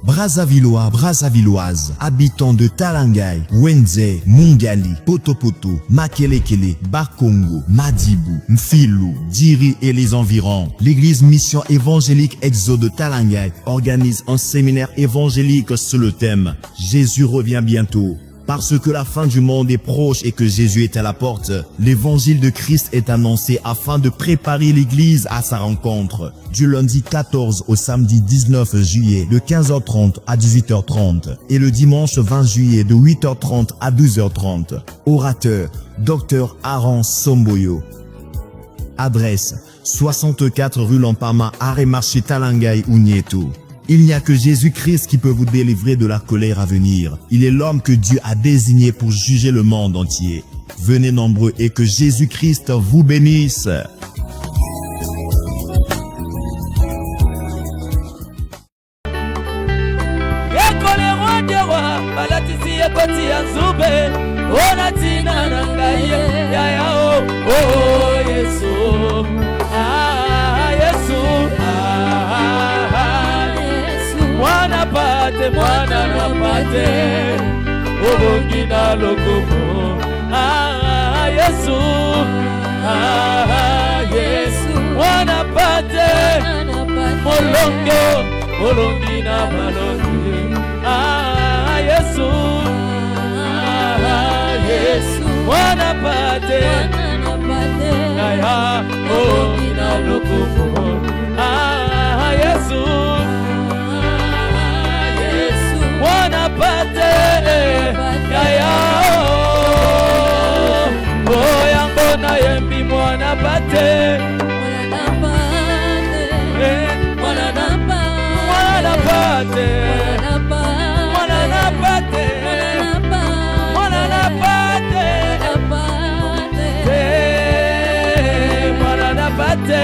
Brazzavillois, Brazzavilloises, habitants de Talangay, Wenze, Mungali, Potopoto, Makelekele, Bakongo, Madibou, Mfilou, Diri et les environs. L'église Mission évangélique Exode de Talangay organise un séminaire évangélique sur le thème « Jésus revient bientôt ». Parce que la fin du monde est proche et que Jésus est à la porte, l'évangile de Christ est annoncé afin de préparer l'église à sa rencontre. Du lundi 14 au samedi 19 juillet de 15h30 à 18h30 et le dimanche 20 juillet de 8h30 à 12h30. Orateur, Dr Aaron Somboyo. Adresse, 64 rue Lampama, arrêt marché Talangay Ounieto. Il n'y a que Jésus-Christ qui peut vous délivrer de la colère à venir. Il est l'homme que Dieu a désigné pour juger le monde entier. Venez nombreux et que Jésus-Christ vous bénisse. Mwana na pate obongi na lokomo Yesu Yesu mwana pate molongi na malongi Yesu Yesu mwana pate aya obongi na lokomo Yesu mwana pate yaya o yango na yembi mwana pate mwana na pate mwana na pate mwana na pate mwana na pate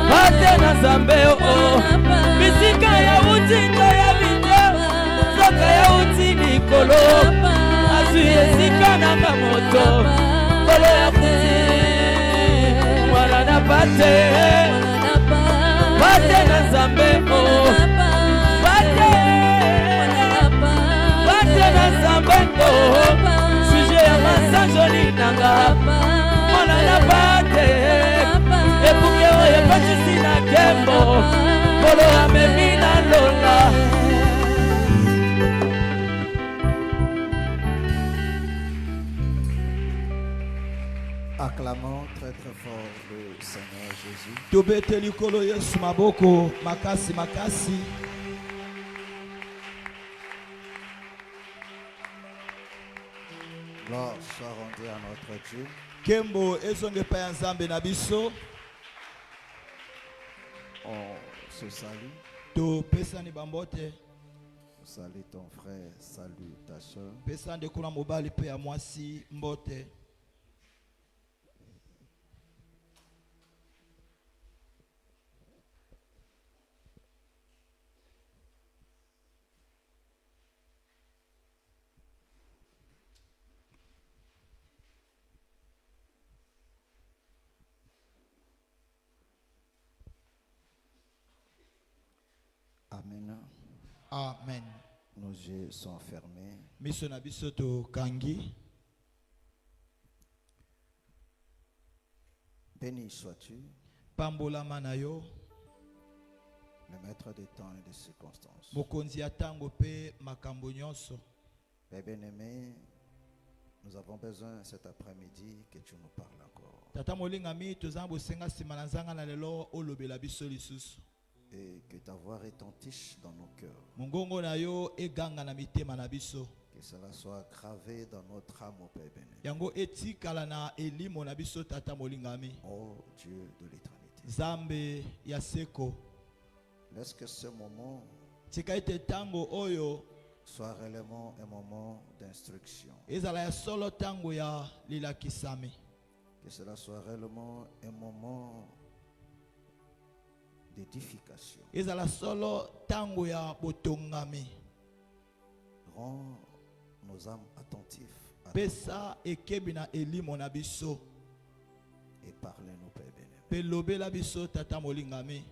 pate na zambe o bisika ya utinga ya ya uti nikolo azu yesika nanga moto kolo ya kuti mwana na pate pate na zambe o pate na zambe o suje ya masanjoli nanga mwana na pate epuke oye patisi na kembo kolo ya memina lola. Acclamons très très fort le Seigneur Jésus. Tobeteli kolo Yesu maboko makasi makasi. Gloire soit rendue à notre Dieu. Kembo ezonge pa ya Nzambe na biso. On se salue. To pesani bambote. Salue ton frère, salue ta soeur. Pesande kuna mobali pe ya mwasi mbote. Amen. Amen. Nos yeux sont fermés. Miso na biso to kangi. Béni sois-tu, Pambola manayo. le maître des temps et des circonstances. Mokonzi ya tango pe makambo nyonso. Père bien-aimé, nous avons besoin cet après-midi que tu nous parles encore. Tata molinga mi tozambo senga simana nzanga na lelo olobela biso lisusu. Et que ta voix retentisse dans nos cœurs. Mongongo na yo eganga na mitema na biso. Que cela soit gravé dans notre âme, au Père béni. Yango etikala na elimo na biso tata molinga mi. Ô Dieu de l'éternité. Zambe ya seko. Laisse que ce moment Tika ete tango oyo soit réellement un moment d'instruction. ezala ya solo tango ya lilakisami. Que cela soit réellement un moment d'édification. Ezala solo tango ya botongami. Rends nos âmes attentives à Pesa ekebi na elimo na biso. et parlez-nous, Père béni. Pe lobela biso tata molingami.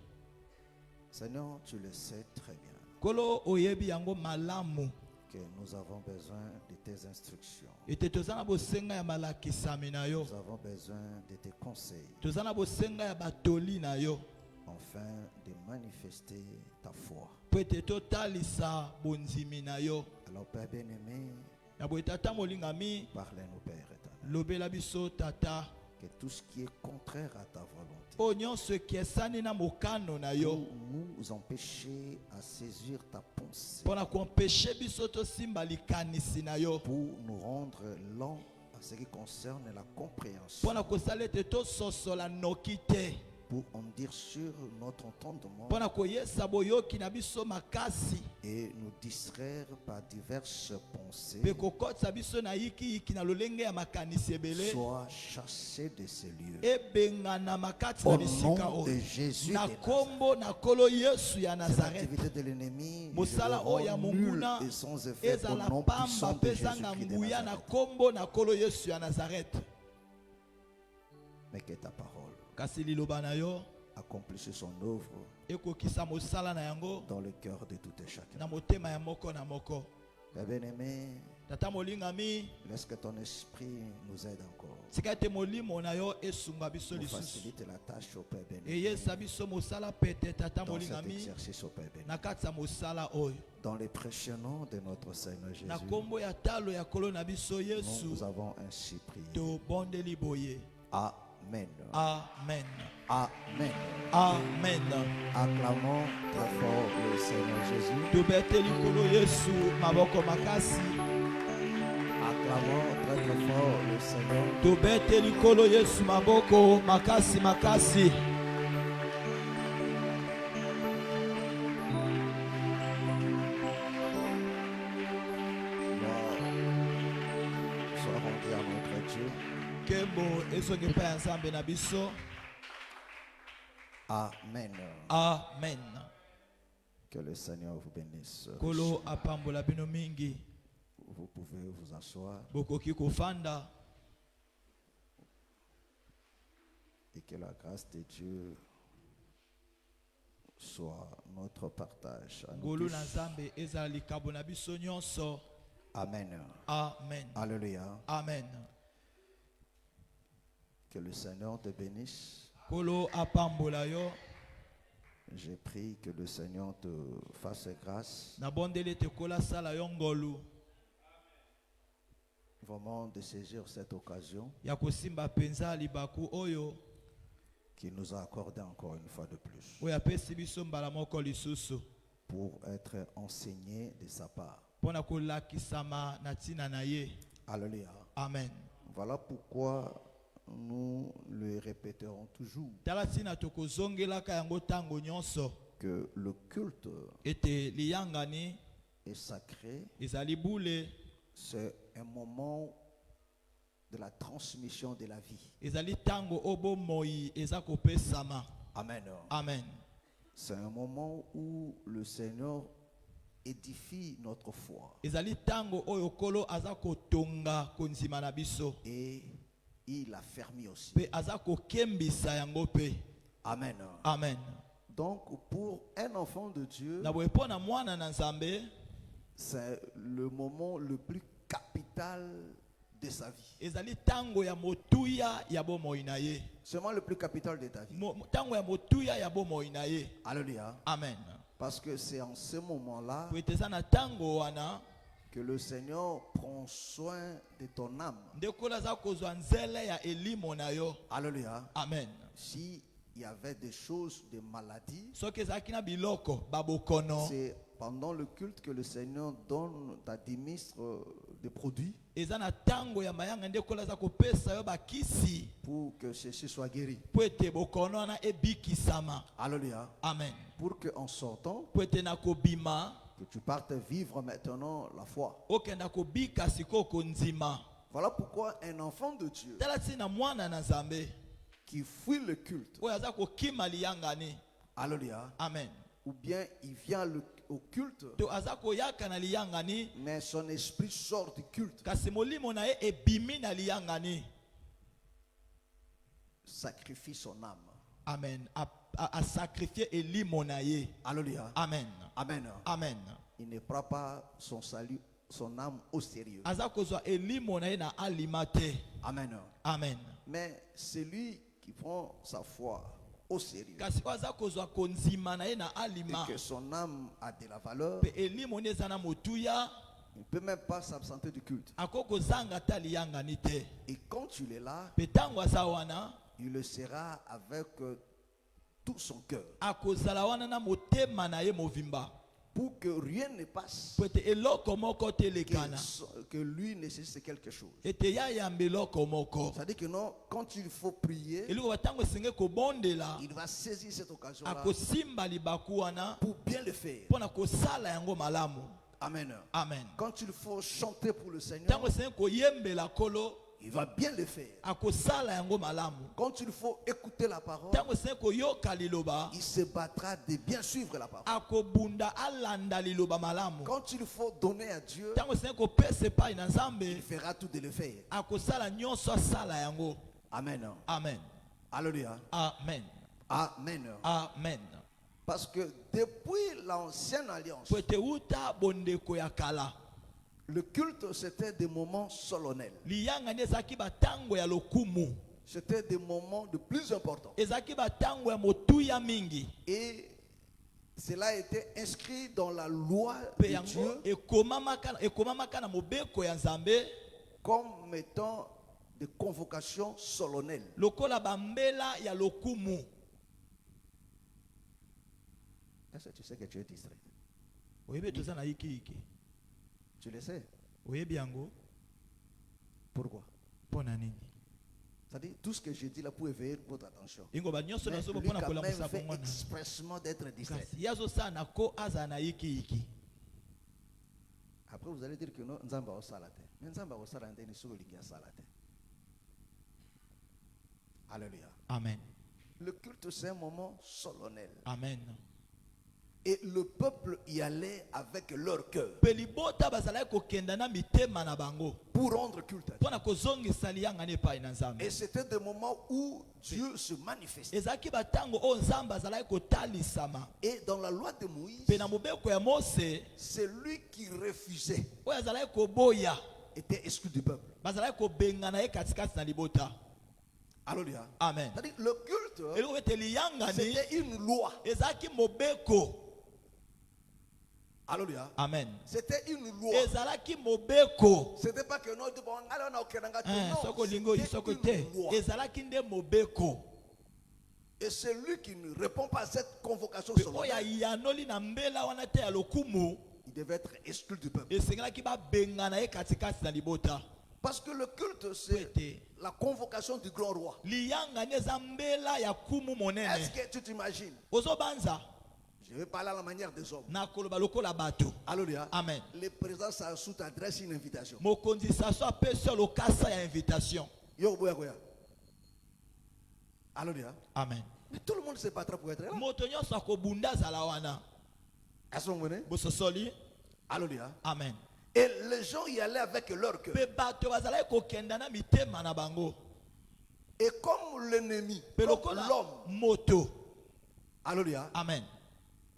Seigneur, tu le sais très bien Kolo oyebi yango malamu. que nous avons besoin de tes instructions. Ete tozana bosenga ya malakisami na yo. Nous avons besoin de tes conseils Tozana bosenga ya batoli na yo. afin de manifester ta foi. Po ete totalisa bonzimi na yo. Alors, Père bien-aimé, Ya boye tata molingami. parlez-nous, Père éternel. Lobela biso tata. Que tout ce qui est contraire à ta volonté O nyonso ekesani na mokano na yo. pour nous empêcher à saisir ta pensée, Pona kumpeshe biso tosimba likanisi na yo. pour nous rendre lents à ce qui concerne la compréhension, Pona kosala ete tososola noki te. pour en dire sur notre entendement Pona koyesa boyoki na biso makasi. et nous distraire par diverses pensées, Pe kokotisa biso na yiki na lolenge ya makanisi ebele. soient chassés de ces lieux. Ebengana makati Au na bisika nom de oyo. Jésus Na de Nazareth. kombo na kolo Yesu ya Cette Nazareth. activité de l'ennemi Mosala oyo ya nulle monguna et sans effet au ezala nom pamba puissant de pesanga Jésus-Christ de nguya na Nazareth. kombo na kolo Yesu ya Nazareth. Mais que ta parole Kasi liloba na yo accomplisse son œuvre ekokisa mosala na yango dans le cœur de tout et chacun. na motema ya moko na moko. Père bien-aimé, Tata molingami, laisse que ton esprit nous aide encore. tika ete molimo na yo esunga biso Nous lisusu. facilite la tâche au Père bien-aimé Eyesa biso mosala pete tata dans cet molingami exercice au Père na bien-aimé. kati ya mosala oyo. Dans les précieux noms de notre Seigneur Jésus, Na kombo ya talo ya kolo na biso Yesu nous avons ainsi prié. to bondeli boye. Amen. Amen. Amen. Amen. Acclamons très fort le Seigneur Jésus. Tobeteli kolo Yesu maboko makasi. Acclamons très très fort le Seigneur. Tobeteli kolo Yesu maboko makasi makasi. Gloire soit rendue à notre Dieu. Kembo ezongi pa ya Nzambe na biso. Amen. Amen. Que le Seigneur vous bénisse. Kolo apambola bino mingi. Vous pouvez vous asseoir Bokoki kofanda. et que la grâce de Dieu soit notre partage. À nous Ngolu tous. na Nzambe ezala likabo na biso nyonso. Amen. Amen. Alléluia. Amen. Que le Seigneur te bénisse. Kolo apambola yo. J'ai prié que le Seigneur te fasse grâce Na bondele te kola sala yo ngolu. vraiment de saisir cette occasion Ya kosimba penza libaku oyo. qu'il nous a accordée encore une fois de plus Oyo apesi biso mbala moko lisusu. pour être enseigné de sa part. Pona kolakisama na tina na ye. Alléluia. Amen. Voilà pourquoi nous le répéterons toujours Tala tina tokozongelaka yango tango nyonso. que le culte Ete liyangani est sacré. ezali bule. C'est un moment de la transmission de la vie. Ezali tango obo moi eza kopesama. Amen. Amen. C'est un moment où le Seigneur édifie notre foi Ezali tango oyo kolo aza kotonga konzima na biso. et il a fermé aussi. Pe aza kokembisa yango pe. Amen. Amen. Donc pour un enfant de Dieu, Na boye pona mwana na Nzambe c'est le moment le plus capital de sa vie. ezali tango ya motuya ya bomoi na ye. Seulement le plus capital de ta vie. Tango ya motuya ya bomoi na ye. Alléluia. Amen. Parce que c'est en ce moment-là Po ete eza na tango wana que le Seigneur prend soin de ton âme. nde kola aza kozwa nzele ya elimo na yo. Alléluia. Amen. Si il y avait des choses de maladie, Soki ezalaki na biloko babokono c'est pendant le culte que le Seigneur donne, t'administre des produits eza na tango ya mayanga nde kola aza kopesa yo bakisi pour que ceci soit guéri. po ete bokono wana ebikisama. Alléluia. Amen. Pour qu'en sortant, Po ete na kobima que tu partes vivre maintenant la foi. okenda kobika sikoko nzima. Voilà pourquoi un enfant de Dieu Tala tina mwana na Nzambe qui fuit le culte, oyo aza kokima liyangani. alléluia, Amen. ou bien il vient au culte, To aza koyaka na liyangani mais son esprit sort du culte, kasi molimo na ye ebimi na liyangani. sacrifie son âme. Amen. A sacrifié Eli Monaye. Alléluia. Amen. Amen. Amen. Il ne prend pas son salut, son âme au sérieux. Azakozwa Eli Monaye na alimate. Amen. Amen. Mais celui qui prend sa foi au sérieux Kasi azakozwa konzima na ye na alima. et que son âme a de la valeur, Pe Eli Monaye zana motuya. il ne peut même pas s'absenter du culte. Akoko zanga tali yanga nite. Et quand il est là, Pe tango azawana. il le sera avec tout son cœur. Akozala wana na motema na ye movimba. Pour que rien ne passe, Pwete eloko moko telekana. que lui nécessite quelque chose. Ete ya yambeloko moko. C'est-à-dire que non, quand il faut prier, Eloko batango senge kobondela. il va saisir cette occasion-là Akosimba libaku wana. pour bien le faire. Pona kosala yango malamu. Amen. Amen. Quand il faut chanter pour le Seigneur, Tango senge koyembela kolo. il va bien le faire. Akosala yango malamu. Quand il faut écouter la parole, Tango senge koyoka liloba. il se battra de bien suivre la parole. Akobunda alanda liloba malamu. Quand il faut donner à Dieu, Tango senge kopesa epai na il Nzambe. fera tout de le faire. Akosala nyonso asala yango. Amen. Amen. Alléluia. Amen. Amen. Amen. Parce que depuis l'ancienne alliance, Pwete uta bondeko ya kala. le culte c'était des moments solennels. Liyanga nezaki batango ya lokumu. C'était des moments de plus importants. Ezaki batango ya motuya mingi. Et cela a été inscrit dans la loi Pe de yango Dieu ekomamaka na mobeko ya Nzambe comme étant des convocations solennelles. lokola bambela ya lokumu. Est-ce que tu sais que tu es distrait? Oyebe toza na iki. Tu le sais. Oyebi yango Pourquoi? pona nini? C'est-à-dire tout ce que je dis là pour éveiller votre attention. Ingo ba nyonso Mais na sobo lui pona quand kola même musa fait bongwana. expressement d'être distrait. Kasi yazo sana ko aza na iki. Après vous allez dire que non, Nzamba o salate. Mais Nzamba o salate ni solo lingi salate. Alléluia. Amen. Le culte c'est un moment solennel. Amen. Et le peuple y allait avec leur cœur Pelibota bazala ko kenda na mitema na bango. pour rendre culte à Dieu. Pona kozongisa liyanga ne pa ina Nzambe. Et c'était des moments où Dieu se manifestait. Ezaki batango o Nzambe azala ko talisama. Et dans la loi de Moïse, Pe na mobeko ya Mose celui qui refusait o azala ko boya. était exclu du peuple. Bazala ko benga na ye katikati na libota. Alléluia. Amen. C'est-à-dire le culte, Eloko ete liyanga ni c'était une loi. ezaki mobeko. Alléluia. Amen. C'était une loi. Ezalaki mobeko. C'était pas que non, bon, allez, on a aucun engagement. Non, Soko lingo soko te. c'était une loi. Ezalaki nde mobeko. Et celui qui ne répond pas à cette convocation Pe oya solennelle, yanoli na mbela wana te ya lokumu. il devait être exclu du peuple. Esengelaki babenga na ye katikati na libota. Parce que le culte, c'est Kwete. la convocation du grand roi. Liyanga neza mbela ya kumu Est-ce monene. que tu t'imagines? Ozobanza Je vais parler à la manière des hommes. na koloba lokola bato. Alléluia. Amen. Le président Sassou t'adresse une invitation. Mokonzi saso apesi lokasa ya invitation. Yo, boya, boya. Alléluia. Amen. Mais tout le monde se battra pour être là. Moto nyonso akobunda azala wana. Est-ce que vous comprenez? Bososoli. Alléluia. Amen. Et les gens y allaient avec leur cœur. Pe bato bazalaki kokenda na mitema na bango. Et comme l'ennemi, Pe comme lokola l'homme, moto. alléluia, Amen.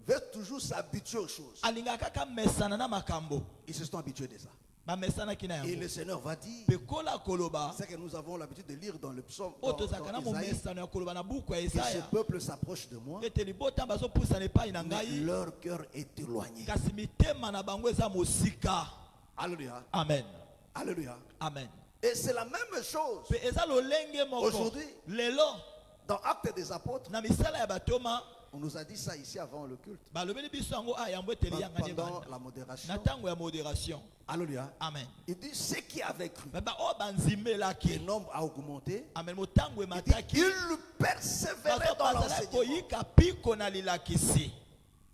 veut toujours s'habituer aux choses. Alingaka kaka mesana na makambo. Ils se sont habitués de ça. Ba mesana kina Et yango. le Seigneur va dire, Pe kola koloba. c'est que nous avons l'habitude de lire dans le psaume, Oto dans zakana mo Isaïe, mesana ya koloba na buku ya que ce Isaya. peuple s'approche de moi, Ete libota bazo pusa ne pa ina mais ngai. leur cœur est éloigné. Kasi mitema na bango eza mosika. Alléluia. Amen. Alléluia. Amen. Et c'est la même chose Pe eza lolenge moko. Aujourd'hui, Lelo dans Actes des Apôtres. na misala ya batoma On nous a dit ça ici avant le culte. balobeli biso yango ayambo eteli yanga ne Pendant banda. la modération. Na tango ya modération. Alléluia. Amen. Il dit ceux qui avaient cru. Ba o Le banzimelaki. nombre a augmenté. Amen. Motango Il dit emataki. ils persévéraient dans Bazala l'enseignement. koyika piko na lilakisi.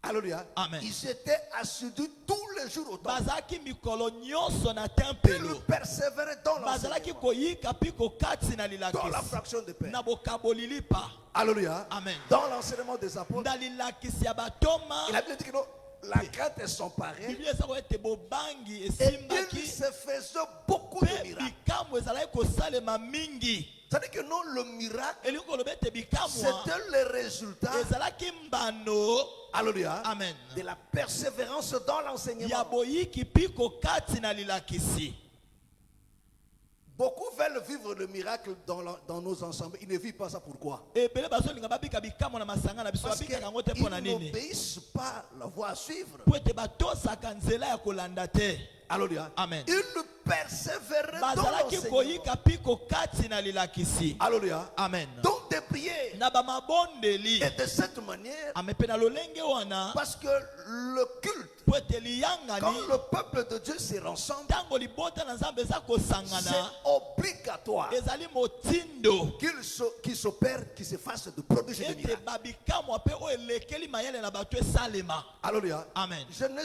Alléluia. Amen. Ils étaient assidus tous les jours au temple. Bazalaki mikolo nyonso na Ils tempelo. persévéraient dans Bazalaki l'enseignement. koyika piko kati na Dans la lilakisi. fraction de paix. Na bokabolilipa. Alléluia. Amen. Dans l'enseignement des apôtres. Na lilakisi ya batoma. Il a bien dit que non, la crainte est s'emparer. Biblia eza ko ete bobangi Et il esimbaki. se faisait beaucoup de Pe miracles. bikambo ezalaki kosalema mingi. C'est-à-dire que non, le miracle, elingi koloba ete bikamwa c'était le résultat, ezalaki mbano alléluia, amen de la persévérance dans ya l'enseignement. boyiki mpi kokati na lilakisi. Beaucoup veulent vivre le miracle dans nos ensembles. Ils ne vivent pas ça. Pourquoi? ebele bazolinga babika bikamwa na masanga na biso Parce babikaka yango te mpo na qu'ils nini n'obéissent pas la voie à suivre. po ete batosaka nzela ya kolanda te. Alléluia. Amen. Ils persévéraient dans bazalaki l'enseignement. koyika mpi kokati na lilakisi. Alléluia. Amen. Donc de prier. na bamabondeli Et de cette manière, ame mpe na lolenge wana parce que le culte, po ete quand liyangani le peuple de Dieu se rassemble, ntango libota na nzambe eza c'est kosangana obligatoire ezali motindo qu'il s'opère, qu'il se fasse de prodiges de ete miracles. babikamwa mpe oyo elekeli mayele na bato esalema. Alléluia. Amen. Je ne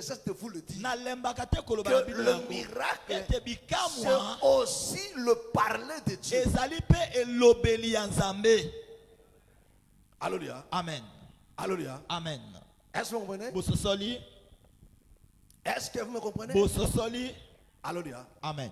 cesse de vous le dire. nalembaka te koloba na Que bino le yango miracle, ete c'est bikamwa aussi le parler de Dieu. ezali mpe elobeli ya nzambe. Alléluia. Amen. Alléluia. Amen. Est-ce que vous comprenez? bososoli Est-ce que vous me comprenez? bososoli. Alléluia. Amen.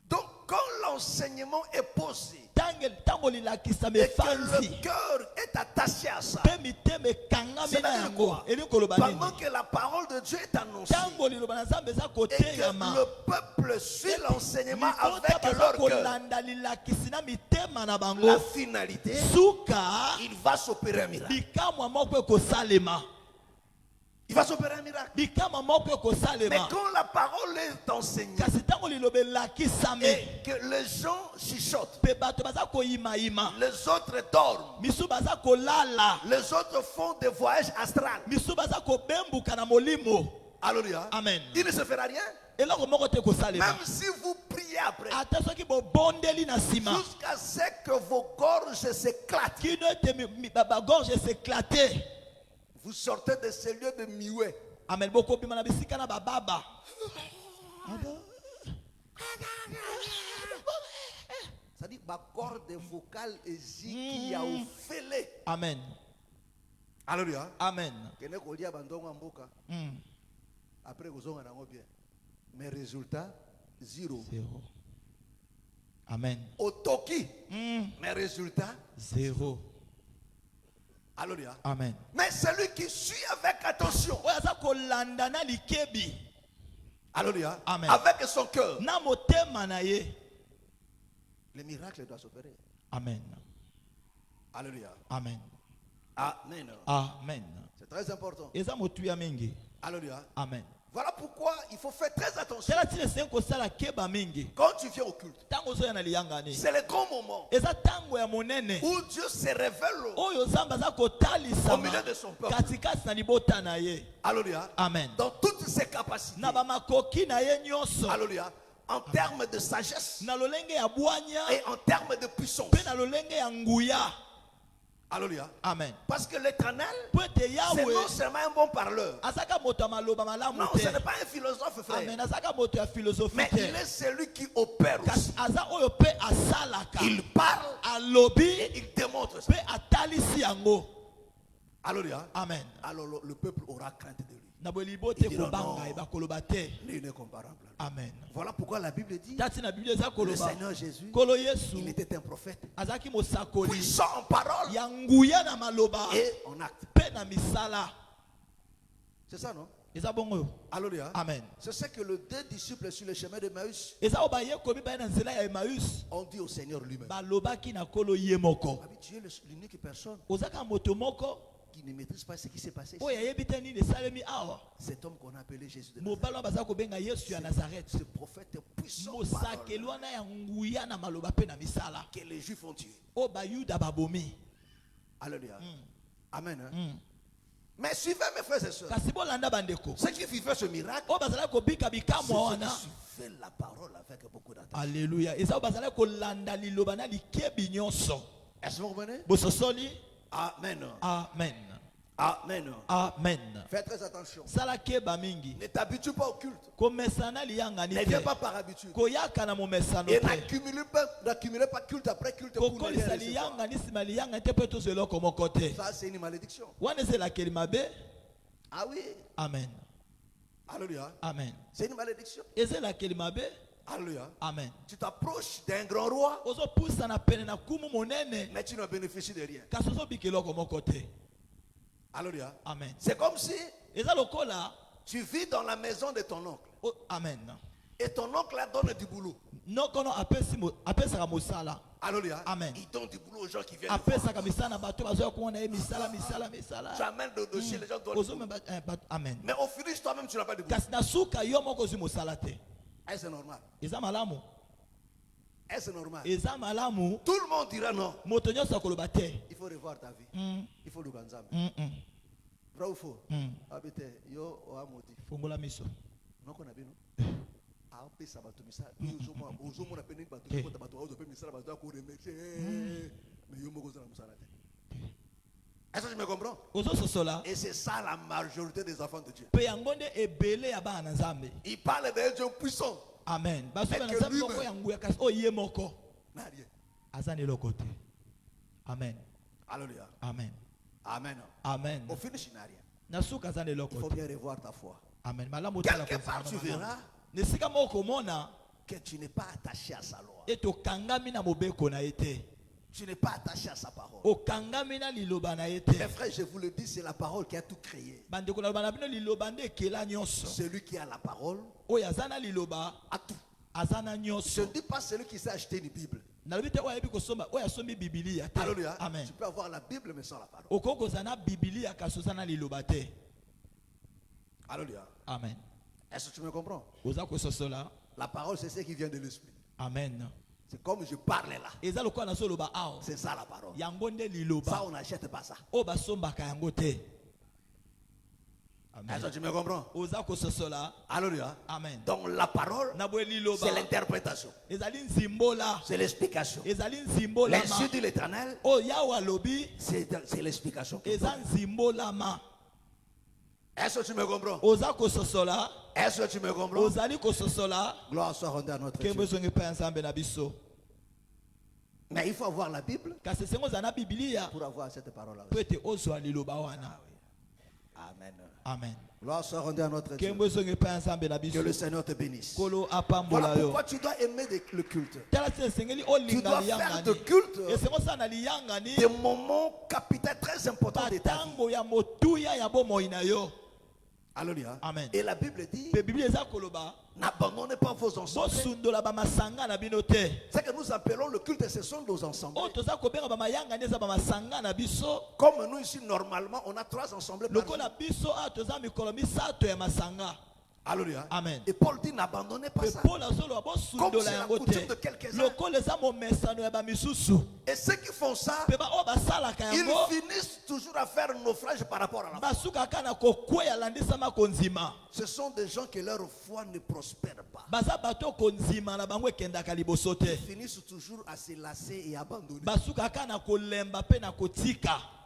Donc, quand l'enseignement est posé ntango lilakisama et que efanzi le cœur est attaché à ça, mpe mitema ekangami c'est na dire yango quoi? elingi koloba nini Pendant que la parole de Dieu est annoncée ntango liloba na nzambe eza et que koteyama le peuple suit l'enseignement libota avec baza leur cœur, kolanda lilakisi na mitema na bango la finalité, suka il va s'opérer un miracle. bikamwa moko ekosalema. Il va s'opérer un miracle. bikamwa moko Mais ekosalema. quand la parole est enseignée kasi ntango liloba elakisami et que les gens chuchotent, mpe bato baza koyimayima les autres dorment, misu baza kolala les autres font des voyages astrales. misu baza kobembuka na molimo. Alléluia. Amen. Il ne se fera rien. eloko moko te kosalema Même si vous priez après, ata soki bobondeli na nsima jusqu'à ce que vos gorges s'éclatent. kino ete bagorge eseklate. Vous sortez de ces lieux de muet. amen bokobima na bisika na bababa. C'est-à-dire ma corde vocale qui a offélé. amen. Alléluia. amen. Kene kolia bandongo mboka. Après kozonga nango bien. Mais résultat zéro. Zéro. Amen. Otoki. Mais résultat Zéro. Alléluia. Amen. Mais celui qui suit avec attention. oyo aza kolanda na likebi Alléluia. Amen. Avec son cœur. na motema na ye. Le miracle doit s'opérer. Amen. Alléluia. Amen. Amen. Amen. C'est très important. eza motuya mingi. Alléluia. Amen. Voilà pourquoi il faut faire très attention. tala ntina esengi kosala keba mingi Quand tu viens au culte, ntango ozoya na liyangani c'est le grand moment eza ntango ya monene où Dieu se révèle. oyo nzambe aza Au kotalisama milieu de son peuple. katikati na libota na ye. Alléluia. Amen. Dans toutes ses capacités. na bamakoki na ye nyonso Alléluia. En termes de sagesse na lolenge ya bwanya et en termes de puissance. mpe na lolenge ya nguya. Alléluia. Amen. Parce que l'éternel, po ete c'est yawe non seulement un bon parleur. azaka moto ya maloba malamu Non, te. ce n'est pas un philosophe, Amen. frère. azaka moto ya philosophie Mais te. il est celui qui opère kasi aussi. aza oyo mpe asalaka Il parle alobi et il démontre ça. mpe atalisi yango. Alléluia. Amen. Alors le peuple aura crainte de lui. na boyelibo te Il dira kobanga non. ye bakoloba te. Lui n'est comparable. Amen. Voilà pourquoi la Bible dit tati na biblia eza le koloba Seigneur Jésus, kolo yesu il était un prophète azalaki mosakoli puissant en parole ya nguya na maloba et en acte. mpe na misala. C'est ça, non? eza bongo. Alléluia. Amen. C'est ce que les deux disciples sur le chemin de Maüs eza oyo bayekomi baye na nzela ya emaus ont dit au Seigneur lui-même. balobaki na kolo ye moko. Tu es l'unique personne ozaka moto moko qui ne maîtrise pas ce qui s'est passé. oyo ayebi te nini esalemi awa. Cet homme qu'on a appelé Jésus de Nazareth. mobali wana baza kobenga yesu ya nazaret. Ce prophète puissant en mosakeli parole wana ya nguya na maloba mpe na misala que les Juifs ont tué. oyo bayuda babomi. Alléluia. Amen. Hein? Mais suivez mes frères et sœurs. kasi bolanda bandeko Ceux qui vivaient ce miracle, oyo bazalaki kobika c'est bikamwa ceux wana. qui suivaient la parole avec beaucoup d'attention. Alléluia. eza oyo bazalaki kolanda liloba na likebi nyonso. Est-ce que vous comprenez? bososoli. Amen. Amen. Amen. Amen. Faites très attention. sala keba mingi. Ne t'habitue pas au culte. komesana liyangani Ne viens te. pas par habitude. koyaka na momesano Et te. n'accumulez pas culte après culte pour ne rien kokolisa recevoir. liyangani nsima liyangani te mpe tozwa eloko moko te. Ça, c'est une malédiction. wana ezelakeli mabe. Ah oui. Amen. Alléluia. Amen. C'est une malédiction. ezelakeli mabe. Alléluia. Amen. Tu t'approches d'un grand roi, Ozopusa na pene na kumu monene. mais tu ne bénéficies de rien. Kasi ozobikiloko moko te. Alléluia. Amen. C'est comme si Eza lokola. tu vis dans la maison de ton oncle. Amen. Et ton oncle là donne du boulot. Nokono apesaka mosala. Alléluia. Amen. Il donne du boulot aux gens qui viennent. Apesaka misala na bato bazoya kuona ye misala. Tu amènes le dossier, les gens doivent. Amen. Mais au finish, toi-même, tu n'as pas de boulot. Kasi na suka yo moko ozwi mosala te. C'est normal. Eza malamu. C'est normal. Eza malamu. Tout le monde dira non. Moto nyonso akoloba te. Il faut revoir ta vie. Il faut le ganzam. Vrai ou faux? Habite yo o amodi. Fongola miso. Non qu'on a bien non. Ah pe sabato misa. Ozo mo na pening bato ko tabato ozo pe misa bato ko remercier. Mais yo moko za na musala te. Est-ce que tu me comprends? Et c'est ça la majorité des enfants de Dieu. Il parle d'un Dieu puissant. Amen. Mais que lui-même n'a rien. Amen. Alléluia. Amen. Amen. Amen. Au finish, il n'a rien. Il faut bien revoir ta foi. Amen. Quelque part, tu verras que tu n'es pas attaché à sa loi. Tu n'es pas attaché à sa parole. Mes frères, je vous le dis, c'est la parole qui a tout créé. Celui qui a la parole a tout. Je ne dis pas celui qui sait acheter une Bible. Alléluia. Amen. Tu peux avoir la Bible mais sans la parole. Alléluia. Amen. Est-ce que tu me comprends? La parole, c'est ce qui vient de l'esprit. Amen. C'est comme je parle là. C'est ça la parole. Ça, on n'achète pas ça. Est-ce que tu me comprends? Alléluia. Amen. Donc la parole, c'est l'interprétation. C'est l'explication. L'insulte de l'Éternel, c'est l'explication. Est-ce que tu me comprends? Est-ce que tu me comprends? Gloire soit rendue à notre Dieu. Mais il faut avoir la Bible pour avoir cette parole-là. Amen. Amen. Gloire soit rendue à notre Dieu. Que le Seigneur te bénisse. Voilà pourquoi tu dois aimer le culte. Tu dois faire de culte des moments capitaux très importants de ta vie. Alléluia. Amen. Et la Bible dit, n'abandonnez pas vos ensembles. C'est que nous appelons le culte, ce sont nos ensembles. Comme nous ici, normalement, on a 3 ensembles par jour. Alléluia. Amen. Et Paul dit, n'abandonnez pas ça. Comme c'est la coutume de quelques-uns. Et ceux qui font ça, ils finissent toujours à faire un naufrage par rapport à la foi. Ce sont des gens que leur foi ne prospère pas. Ils finissent toujours à se lasser et abandonner.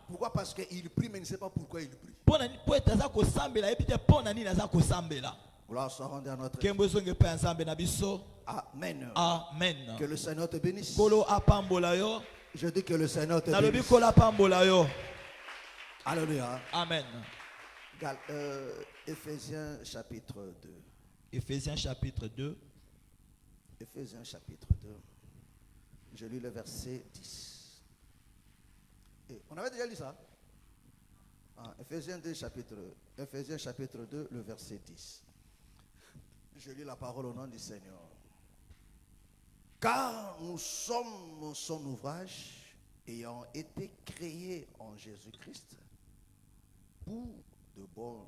Pourquoi? Parce qu'il prie, mais il ne sait pas pourquoi il prie. Gloire soit rendue à notre Dieu. Amen. Amen. Que le Seigneur te bénisse. Je dis que le Seigneur te bénisse. Alléluia. Amen. Éphésiens chapitre 2. Éphésiens chapitre 2. Éphésiens chapitre 2. Je lis le verset 10. Et on avait déjà lu ça. Éphésiens chapitre 2, le verset 10. Je lis la parole au nom du Seigneur. Car nous sommes son ouvrage, ayant été créés en Jésus-Christ pour de bonnes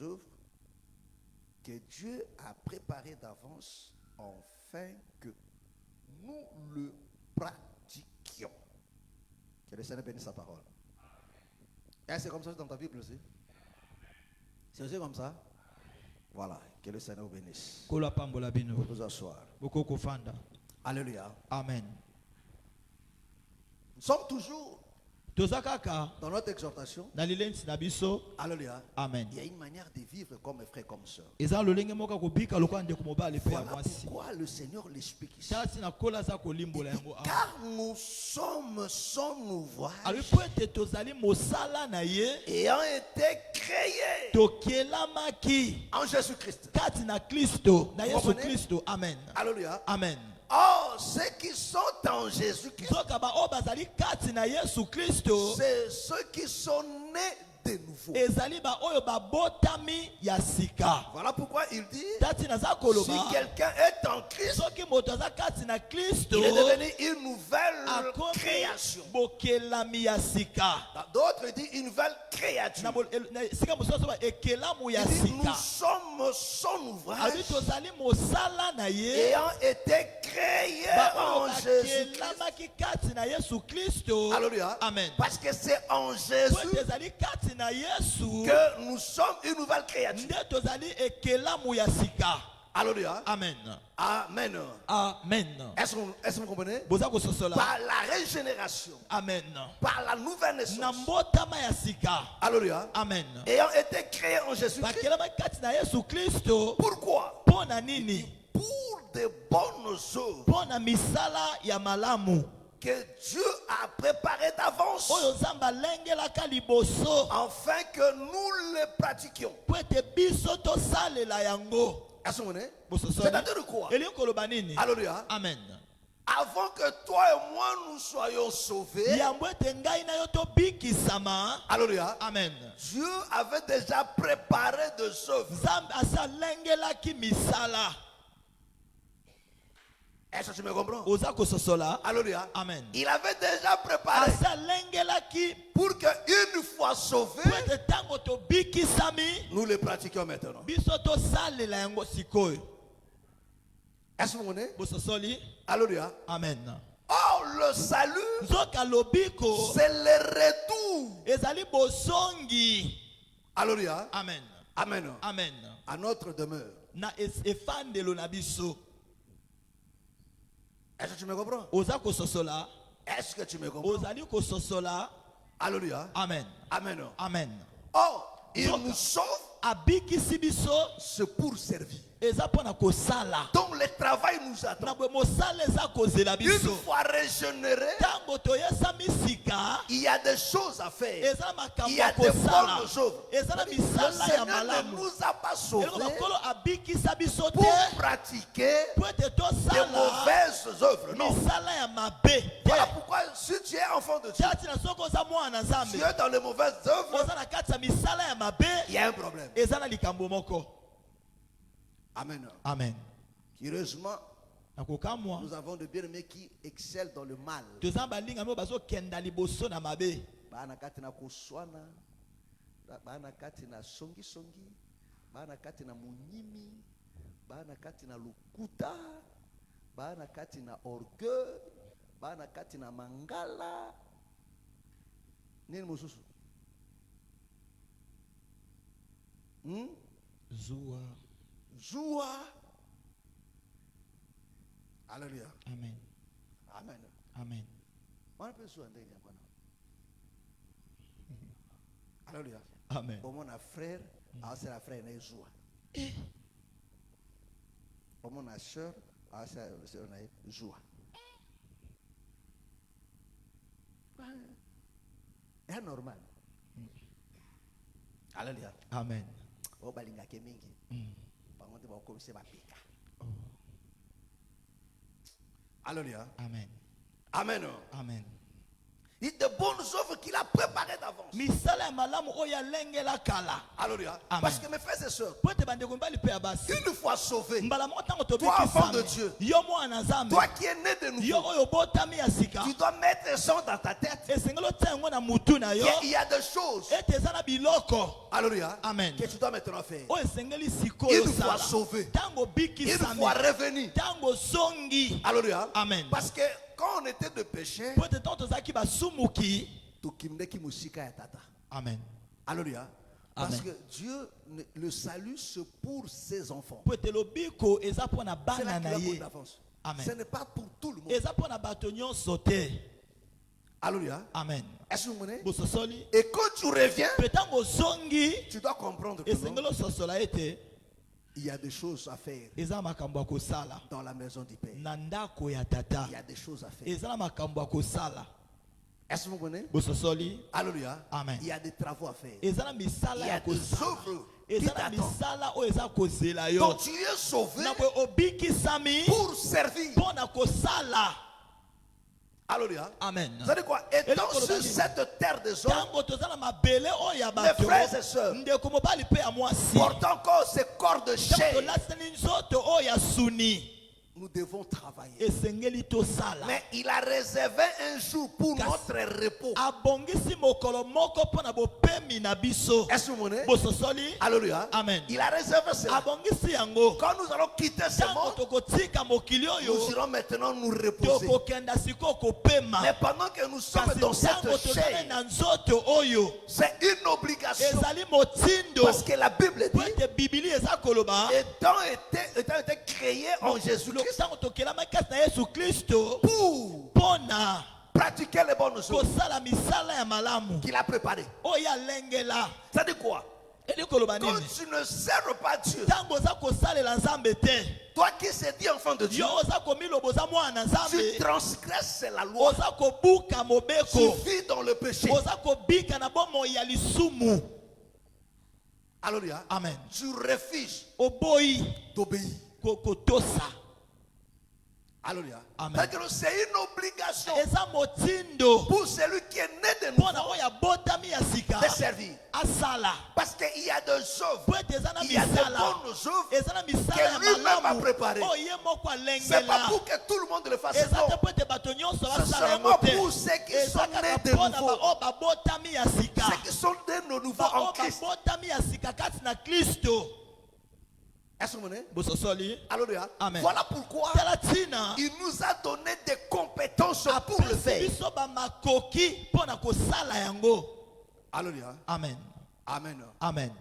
œuvres que Dieu a préparées d'avance afin que nous le pratiquions. Que le Seigneur bénisse sa parole. Et c'est comme ça dans ta Bible aussi. C'est aussi comme ça. Voilà. Que le Seigneur vous bénisse. Vous asseoir. Alléluia. Alléluia. Amen. Nous sommes toujours Tozakaka Dans notre exhortation, na lilensi na biso. alléluia, Amen. il y a une manière de vivre comme frère, comme sœur. Eza lolenge moka kobika lokwa ndeko mobali pe ya Voilà mwasi. pourquoi le Seigneur l'explique ici. Tasi na kola za kolimbola yango. Car nous sommes son ouvrage Ali po ete tozali mosala na ye ayant été créés tokelamaki en Jésus-Christ. kati na Kristo na Yesu comprenez? Kristo. Amen. Alléluia. Amen. Or, ceux qui sont en Jésus-Christ, Soka ba o bazali kati na Yesu Kristo c'est ceux qui sont nés de nouveau. ezali ba oyo babotami ya sika. Voilà pourquoi il dit, Tati na za si koloba quelqu'un est en Christ, soki moto aza kati na Kristo il est devenu une nouvelle akomi création. bokelami ya sika. D'autres disent une nouvelle créature. Na sika mosusu ba ekelamu ya Il dit, nous sika. sommes son ouvrage Abi tozali mosala na ye ayant été créés ba en oyo Jésus-Christ. bakelamaki kati na Yesu Kristo. Alléluia. Amen. Parce que c'est en Po Jésus ezali kati na Yesu que nous sommes une nouvelle créature. nde tozali ekelamu ya sika. Alléluia. Amen. Amen. Amen. Est-ce que vous comprenez? Boza kososola. Par la régénération, Amen. par la nouvelle Na naissance. mbotama ya sika. Alléluia. Amen. Ayant été créés en Jésus-Christ. Bakelamaki kati na Yesu Kristo. Pourquoi? Mpo na nini? Pour de bonnes œuvres Mpo na misala ya malamu que Dieu a préparées d'avance oyo Nzambe alengelaka liboso afin que nous les pratiquions. po ete biso tosalela yango. Est-ce que vous comprenez? Bososoli. C'est-à-dire quoi? Elingi koloba nini? Alléluia. Amen. Avant que toi et moi nous soyons sauvés, Yambo ete ngai na yo tobikisama. alléluia, Amen. Dieu avait déjà préparé des œuvres. Nzambe asalengelaki misala. Est-ce que tu me comprends? Oza kososola. Alléluia. Amen. Il avait déjà préparé Asalengelaki pour qu'une fois sauvés, po ete ntango tobikisami nous les pratiquions maintenant. biso tosalela yango sikoyo. Est-ce que vous comprenez? Bososoli. Alléluia. Amen. Or, le salut, Nzoka lobiko c'est le retour. ezali bosongi. Alléluia. Amen. Amen. Amen. À notre demeure. Na efandelo na biso. Est-ce que tu me comprends? Oza kososola. Est-ce que tu me comprends? Ozali kososola. Alléluia. Amen. Amen. Amen. Or, il Donc, nous sauve, abikisi biso c'est pour servir. eza mpona kosala. Donc le travail nous Na attend. bwe mosala eza kozela Une biso. fois régénéré, Ntango toyesami sika il y a des choses à faire. eza makambo Il y a ya des kosala. bonnes œuvres. Eza na Le misala ya Seigneur ne malamu. nous a pas sauvés Eloko makolo abikisa biso pour te pratiquer po ete des tosala mauvaises œuvres. Non. misala ya mabe. Voilà pourquoi si tu es enfant de Dieu, Tati na soko oza mwana tu Nzambe. es dans les mauvaises œuvres, Oza na kati ya misala ya mabe. il y a un problème. Eza na likambo moko. Amen. Amen. Heureusement, Nakokamwa. nous avons de bien-aimés qui excellent dans le mal. Toza balinga mo bazokenda liboso na mabe. Bana kati na kuswana, bana kati na songi songi, bana kati na munyimi, bana kati na lukuta, bana kati na orgueil, bana kati na mangala. Nini mususu? Zua. Joua. Alléluia. Amen. Amen. Amen. On peut se rendre là. Alléluia. Amen. Au mon frère, c'est la frère n'est joie. Au mon soeur, c'est la joie. C'est normal. Alléluia. Amen. Au balinga kemingi. Par contre, on commence à piquer. Alléluia. Amen. Amen. Amen. Il y a de bonnes œuvres qu'il a préparées d'avance. Misala ya malamu oya lengela kala. Alléluia. Amen. Parce que mes frères et sœurs, Po ete bandeko mbali pe ya basi. une fois sauvés, Mbala moko ntango Toi, enfant de tobikisami. Dieu. Yo mwana Nzambe. toi qui es né de Yo nouveau, oyo botami ya sika. tu dois mettre ça dans ta tête. Esengeli otia yango na mutu na yo. Il y a des choses, Ete eza na biloko. alléluia, Amen. que tu dois maintenant faire. Oyo esengeli sikoyo Une fois osala. sauvé, Ntango une bikisami. fois revenu, Ntango songi. alléluia. Amen. Parce que quand on était de péché, Po ete ntango tozalaki basumuki. tukimdeki musika ya tata. Amen. Alléluia. Parce Amen. que Dieu, le salut, c'est pour ses enfants. Po ete lobiko eza mpona C'est là bana qu'il na a pris ye. d'avance. Amen. Ce n'est pas pour tout le monde. Eza mpona bato nyonso te. Alléluia. Amen. Est-ce que vous comprenez? Bososoli. Et quand tu reviens, Petango zongi. tu dois comprendre que Et non, sengelo sosola ete. il y a des choses à faire Eza makambo ya kosala. dans la maison du Père. Na ndako ya tata. Il y a des choses à faire. Eza makambo ya kosala. Est-ce que vous comprenez? Bososoli. Alléluia. Amen. Il y a des travaux à faire. Eza na Il misala y a ya des kosala. œuvres qui Eza na t'attendent. misala o eza kozela yo. Donc tu es sauvé Na bwe obikisami pour servir. pona kosala. Alléluia. Amen. Vous savez quoi? Étant sur cette terre des hommes, Tango tozala mabele o ya mes bato. frères et sœurs, Ndeko mobali pe ya mwasi. portant encore ces corps de chair, tolasani nzoto o ya suni. nous devons travailler. Esengeli tosala. Mais il a réservé un jour pour notre repos. Abongisi mokolo moko pona bopemi na biso. Est-ce que vous comprenez? Bososoli. Alléluia. Amen. Il a réservé cela. Abongisi yango. Quand nous allons quitter ce Tango monde, tokotika mokili nous oyo. irons maintenant nous reposer. Tokokenda siko kopema. Mais pendant que nous sommes Kasi dans cette tango tozali chair, na nzoto oyo. c'est une obligation. Ezali motindo. Parce que la Bible Po dit, ete bibili eza koloba. étant été créé en Jésus-Christ Tango tokelama kasi na Yesu Kristo. pour Pona pratiquer les bonnes œuvres kosala misala ya malamu. qu'il a préparées. Oyo alengela. Ça dit quoi? Eli koloba Quand nini? tu ne sers pas Dieu, Tango oza kosalela nzambe te. toi qui se dis enfant de Dieu, Yo oza komiloba oza mwana tu nzambe. transgresses la loi. Oza kobuka Tu mobeko. vis dans le péché. Oza kobika na bomoi ya lisumu. Alléluia. Amen. Tu refuses Oboyi d'obéir. kotosa. Alléluia. Amen. Parce que c'est une obligation Eza motindo. pour celui qui est né de Pona nouveau oya botami ya sika. de servir. Asala. Parce qu'il y a des œuvres, Po ete eza na il y a des misala. bonnes œuvres. Eza na misala que ya lui-même a malamu. préparé. Oye moko C'est pas alengela. pour que tout le monde le fasse. Eza Non. te po ete bato nyonso C'est basala seulement yango te. pour ceux qui sont Eza nés kaka de pona nouveau. bao babotami ya sika. Ceux qui sont nés de nouveau en Bao Christ. babotami ya sika kati na Kristo. Est-ce que vous comprenez? Bososoli. Alléluia. Amen. Voilà pourquoi Tala tina. il nous a donné des compétences pour le Apesi faire. biso bamakoki pona kosala yango. Alléluia. Amen. Amen. Amen.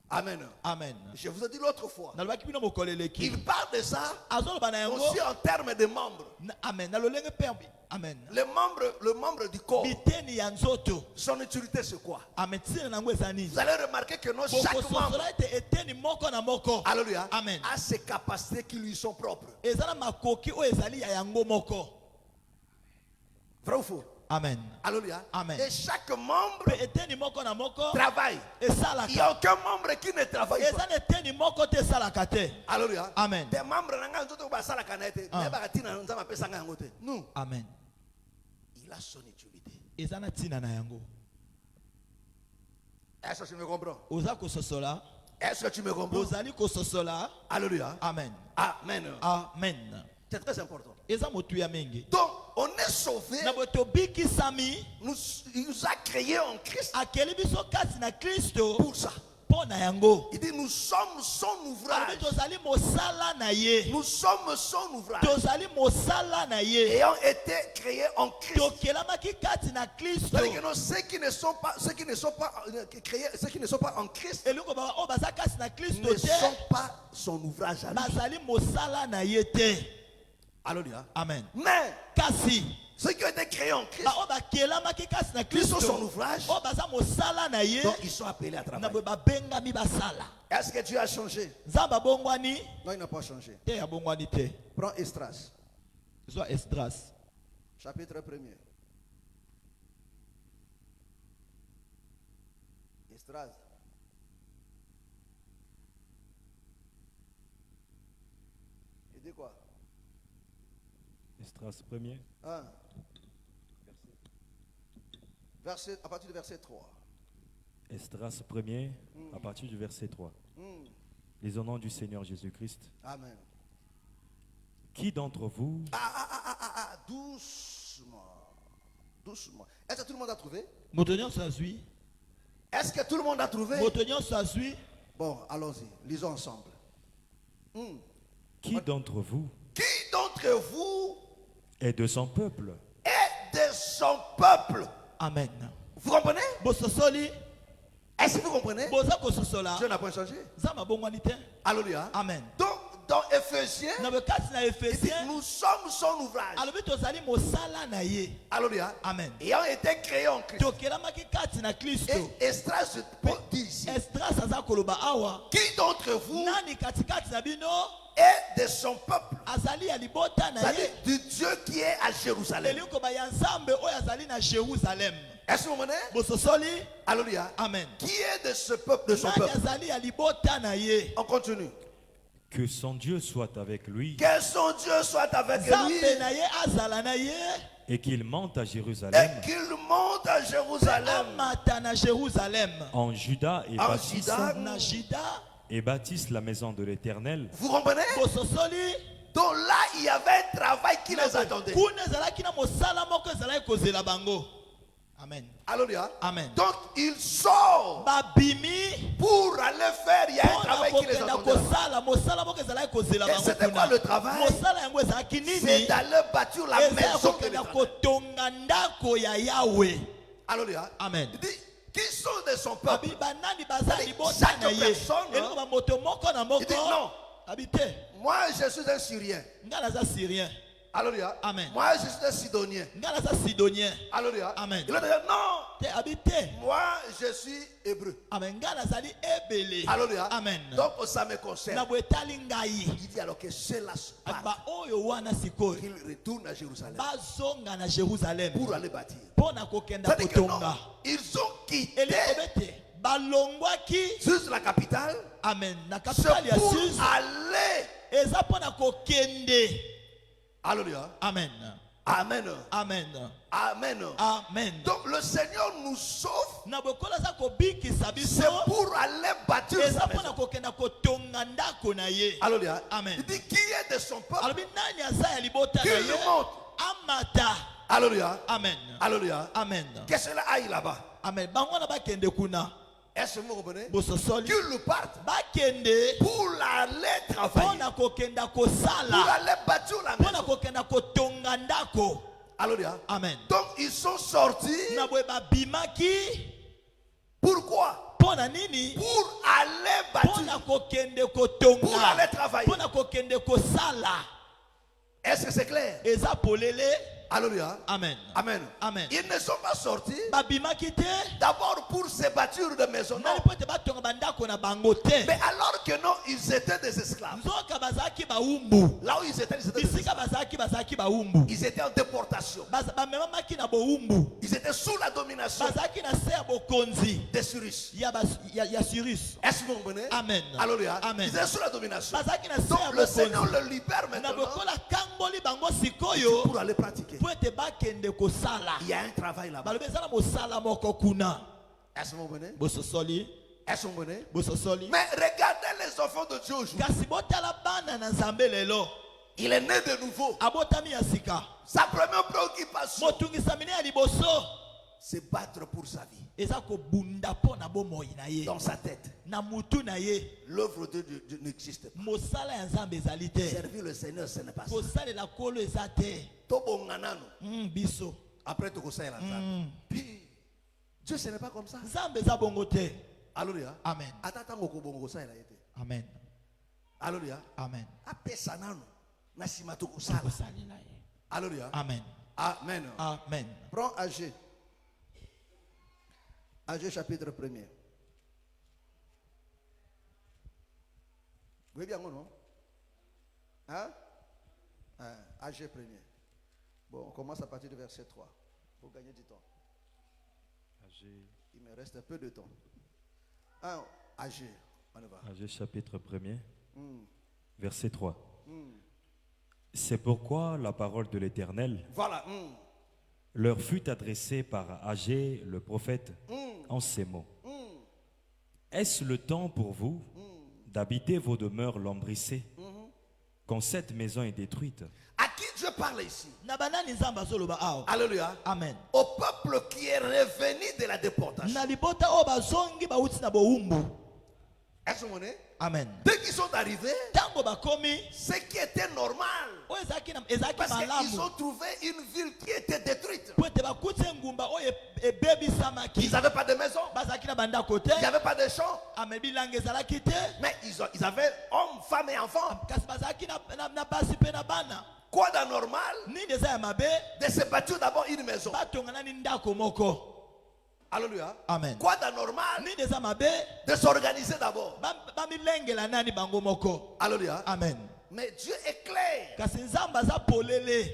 Amen. Amen. Je vous ai dit l'autre fois. Nalobaki bino mokoleleki. Il parle de ça Azoloba na yango. aussi en termes de membres. Amen. Nalolenge pe. Amen. Le membre du corps, Biteni ya nzoto. son utilité c'est quoi? Amen. Tina nango ezani. Vous allez remarquer que non, chaque membre, Bokososola ete eteni moko na moko. alléluia, Amen. a ses capacités qui lui sont propres. Ezala makoki o ezali ya yango moko. Vrai ou faux? Amen. Alléluia. Amen. Et chaque membre Pe eteni moko na moko. travaille. Il n'y Esalaka. a aucun membre qui ne travaille pas. Ezana eteni moko te esalaka te. Alléluia. Amen. Des membres n'ont pas basala kanete. Ah. Mais bagatina nous avons appelé ça ngote. Non. Amen. Il a son utilité. Ezana tina na yango. Est-ce que tu me comprends? Oza kososola. Est-ce que tu me comprends? Ozali kososola. Alléluia. Amen. Amen. Amen. C'est très important. Eza motu ya mingi. Donc, on est sauvé. Na boto biki sami Il nous a créés en Christ akeli biso kasi na Kristo pour ça. pona yango. Il dit nous sommes son ouvrage. Alobi tozali mosala na ye. Nous sommes son ouvrage. Tozali mosala na ye. Ayant été créés en Christ. Tokelamaki kati na Kristo. C'est-à-dire que non, ceux qui ne sont pas créés, ceux qui ne sont pas en Christ Eloko baba o baza kasi na Kristo ne te. sont pas son ouvrage à lui. Bazali mosala na ye te. Alléluia. Amen. Mais Kasi ceux qui ont été créés en Christ, ba o bakelamaki kasi na ils sont Kristo. son ouvrage, O baza mosala na ye. donc ils sont appelés à Na travailler. boye babengami basala. Est-ce que Dieu a changé? Nzambe abongwani Non, il n'a pas changé. te abongwani te. Prends Esdras, Zwa Esdras. chapitre 1er. Esdras. Il dit quoi? Esdras 1er. Hein? À partir du verset 3. Esdras 1er, à partir du verset 3. Les au nom du Seigneur Jésus-Christ. Amen. Qui d'entre vous Doucement. Doucement. Est-ce que tout le monde a trouvé? Moto nyonso azwi. Est-ce que tout le monde a trouvé? Moto nyonso azwi. Bon, allons-y. Lisons ensemble. Qui d'entre vous Qui d'entre vous est de son peuple est de son peuple? Amen. Vous comprenez? Bososoli. Est-ce que vous comprenez? Boza kososola. Dieu n'a pas changé. Nzambe abongwani te. Alléluia. Amen. Donc, dans Éphésiens, na bekati na il dit, Éphésiens nous sommes son ouvrage. alobi tozali mosala na ye. Alléluia. Amen. Ayant été créés en Christ. tokelamaki kati na Kristo. Et Esdras dit ici, Esdras aza koloba awa qui d'entre vous nani katikati na bino est de son peuple, azali ya libota na c'est-à-dire ye du Dieu qui est à Jérusalem. elikoba ya nzambe oyo azali na Jérusalem. Est-ce que vous comprenez? bososoli. Alléluia. Amen. Qui est de ce peuple, de son nani peuple? azali ya libota na ye. On continue. Que son Dieu soit avec lui Que son Dieu soit avec lui nzambe na ye azala na ye et qu'il monte à Jérusalem, et qu'il monte à Jérusalem, amata na Jérusalem en Juda et en bâtisse, Juda. na Juda. et bâtisse la maison de l'Éternel Vous comprenez? bososoli. Donc là, il y avait un travail qui les attendait. kuna ezalaki na mosala moko ezalaki kozela bango. Amen. Alléluia. Amen. Donc il sort babimi pour aller faire. Il y a un mpona travail qui les kokenda attendait. kosala mosala moko ezalaki kozela Et bango c'était quoi le travail? mosala yango ezalaki C'est nini? d'aller bâtir la eza ya maison de kokenda l'Éternel. kotonga ndako ya Yawe. Alléluia. Amen. Il dit, qui sont de son peuple? babi banani baza libota Chaque na ye personne, eloko bamoto moko na Il dit non. moko abi te Moi, je suis un Syrien. ngai naza syrien, Alléluia. Amen. Moi, je suis un Sidonien. ngai naza sidonien, Alléluia. Amen. Il a dit non. te abi te Moi, je suis hébreu. amen ngai nazali ebele. Alléluia. Amen. Donc, ça me concerne. na boye etali ngai Il dit alors que cela se passe. baoyo wana sikoyo Il retourne à Jérusalem bazonga na Jérusalem pour aller bâtir. mpona kokenda C'est-à-dire que non, kotonga. ils ont quitté eliko bete balongwaki juste la capitale. amen na C'est kapitale ya pour Suse aller. eza mpona kokende. Alléluia. Amen. Amen. Amen. Amen. Amen. Donc le Seigneur nous sauve. na bokola za kobikisa biso C'est pour aller bâtir eza sa mpona maison. kokenda kotonga ndako na ye. Alléluia. Amen. Il dit qui est de son peuple. alobi nani aza ya libota na Qu'il ye monte. amata. Alléluia. Amen. Alléluia. Amen. Que cela aille là-bas. Amen. bango na bakende kuna Est-ce que vous comprenez? bososoli Qu'il parte bakende pour aller travailler. mpona kokenda Pour kosala aller bâtir la mpona maison. kokenda kotonga ndako. Alléluia. Amen. Donc ils sont sortis. na boye babimaki Pourquoi? mpona nini? Pour aller bâtir. mpona kokende Pour kotonga aller travailler. mpona kokende kosala. Est-ce que c'est clair? eza polele. Alléluia. Amen. Amen. Amen. Ils ne sont pas sortis babimaki te d'abord pour se bâtir de maison. Non. nani mpo ete batonga bandako na bango te Mais alors que non, ils étaient des esclaves. nzoka bazalaki bawumbu Là où ils étaient des bisika esclaves. bazalaki bawumbu Ils étaient en déportation. bamemamaki na bowumbu Ils étaient sous la domination bazalaki na se ya bokonzi des Cyrus. ya Cyrus. Est-ce que vous comprenez? Amen. Alléluia. Amen. Ils étaient sous la domination. bazalaki na se Donc ya le Seigneur bokonzi le libère na maintenant bokola kamboli bango sikoyo pour aller pratiquer. mpo ete bakende kosala. Il y a un travail là-bas. balobi eza na mosala moko kuna. Est-ce que vous comprenez? bososoli. Est-ce que vous comprenez? bososoli. Mais regardez les enfants de Dieu aujourd'hui. kasi botala bana na nzambe lelo Il est né de nouveau. abotami ya sika. Sa première préoccupation, motungisamini ya liboso c'est battre pour sa vie. eza kobunda mpo na bomoi na ye Dans sa tête, na mutu na ye. l'œuvre de Dieu n'existe pas. mosala ya nzambe ezali te Servir le Seigneur, ce n'est pas ça. kosalela kolo eza te. Tobonganano. Biso Après tout ça, puis Dieu, ce n'est pas comme ça. nzambe eza bongo te. Alléluia. Amen. Atatango kobongo ça, il a été. Amen. Alléluia. Amen. Apesa nano. Nasima tokosala. kosalela ye. Alléluia. Amen. Amen. Amen. Prends AG. AG chapitre 1er. Vous voyez bien, non? Hein? AG 1er. Bon, on commence à partir du verset 3 pour gagner du temps. Il me reste un peu de temps. AG, on y va. AG chapitre 1er, verset 3. C'est pourquoi la parole de l'Éternel Voilà. leur fut adressée par Agé le prophète en ces mots. Est-ce le temps pour vous d'habiter vos demeures lambrissées quand cette maison est détruite? À qui Dieu parle ici? na banani nzambe azoloba awa. Alléluia. Amen. Au peuple qui est revenu de la déportation. na libota oyo bazongi bauti na bowumbu. Est-ce que vous comprenez? Amen. Dès qu'ils sont arrivés, Tango bakomi. ce qui était normal, Oyo ezaki na ezaki parce qu'ils malamu. ont trouvé une ville qui était détruite. Po ete bakutse ngumba oyo ebebisamaki. Ils n'avaient pas de maison, Bazaki na bandako te. il n'y avait pas de champs, Ame bilanga ezalaki te. mais ils avaient hommes, femmes et enfants. Kasi bazalaki na basi pe na bana. Quoi d'anormal Nini eza ya mabe? de se bâtir d'abord une maison? Batonga nani ndako moko. Alléluia. Amen. Quoi d'anormal Nini eza mabe? de s'organiser d'abord? Bamilengela nani bango moko. Alléluia. Amen. Mais Dieu est clair. Kasi nzambe aza polele.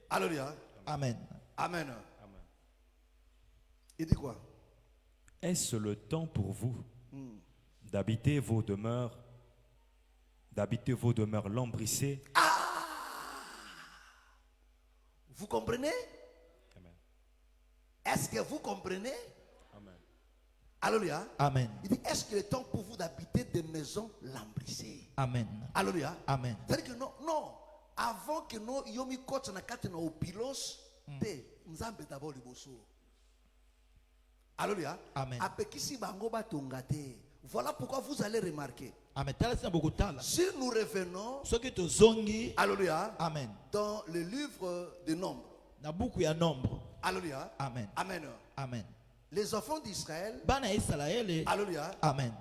Alléluia. Amen. Amen. Il dit quoi? Est-ce le temps pour vous d'habiter vos demeures lambrissées? Vous comprenez? Amen. Est-ce que vous comprenez? Amen. Alléluia. Amen. Il dit, est-ce qu'il est temps pour vous d'habiter des maisons lambrissées? Amen. Alléluia. Amen. C'est-à-dire que non. Avant que nous yomi coach na kati na opilos, te nzambe d'abord liboso. Alléluia. Amen. Apekisi bango batongate. Voilà pourquoi vous allez remarquer. Amen. Tala sina bokutala. Si nous revenons, Soki tozongi. alléluia, Amen. dans le livre de Nombres. Na buku ya nombre. Alléluia. Amen. Amen. Amen. Les enfants d'Israël, Bana ya Israele. alléluia, Amen.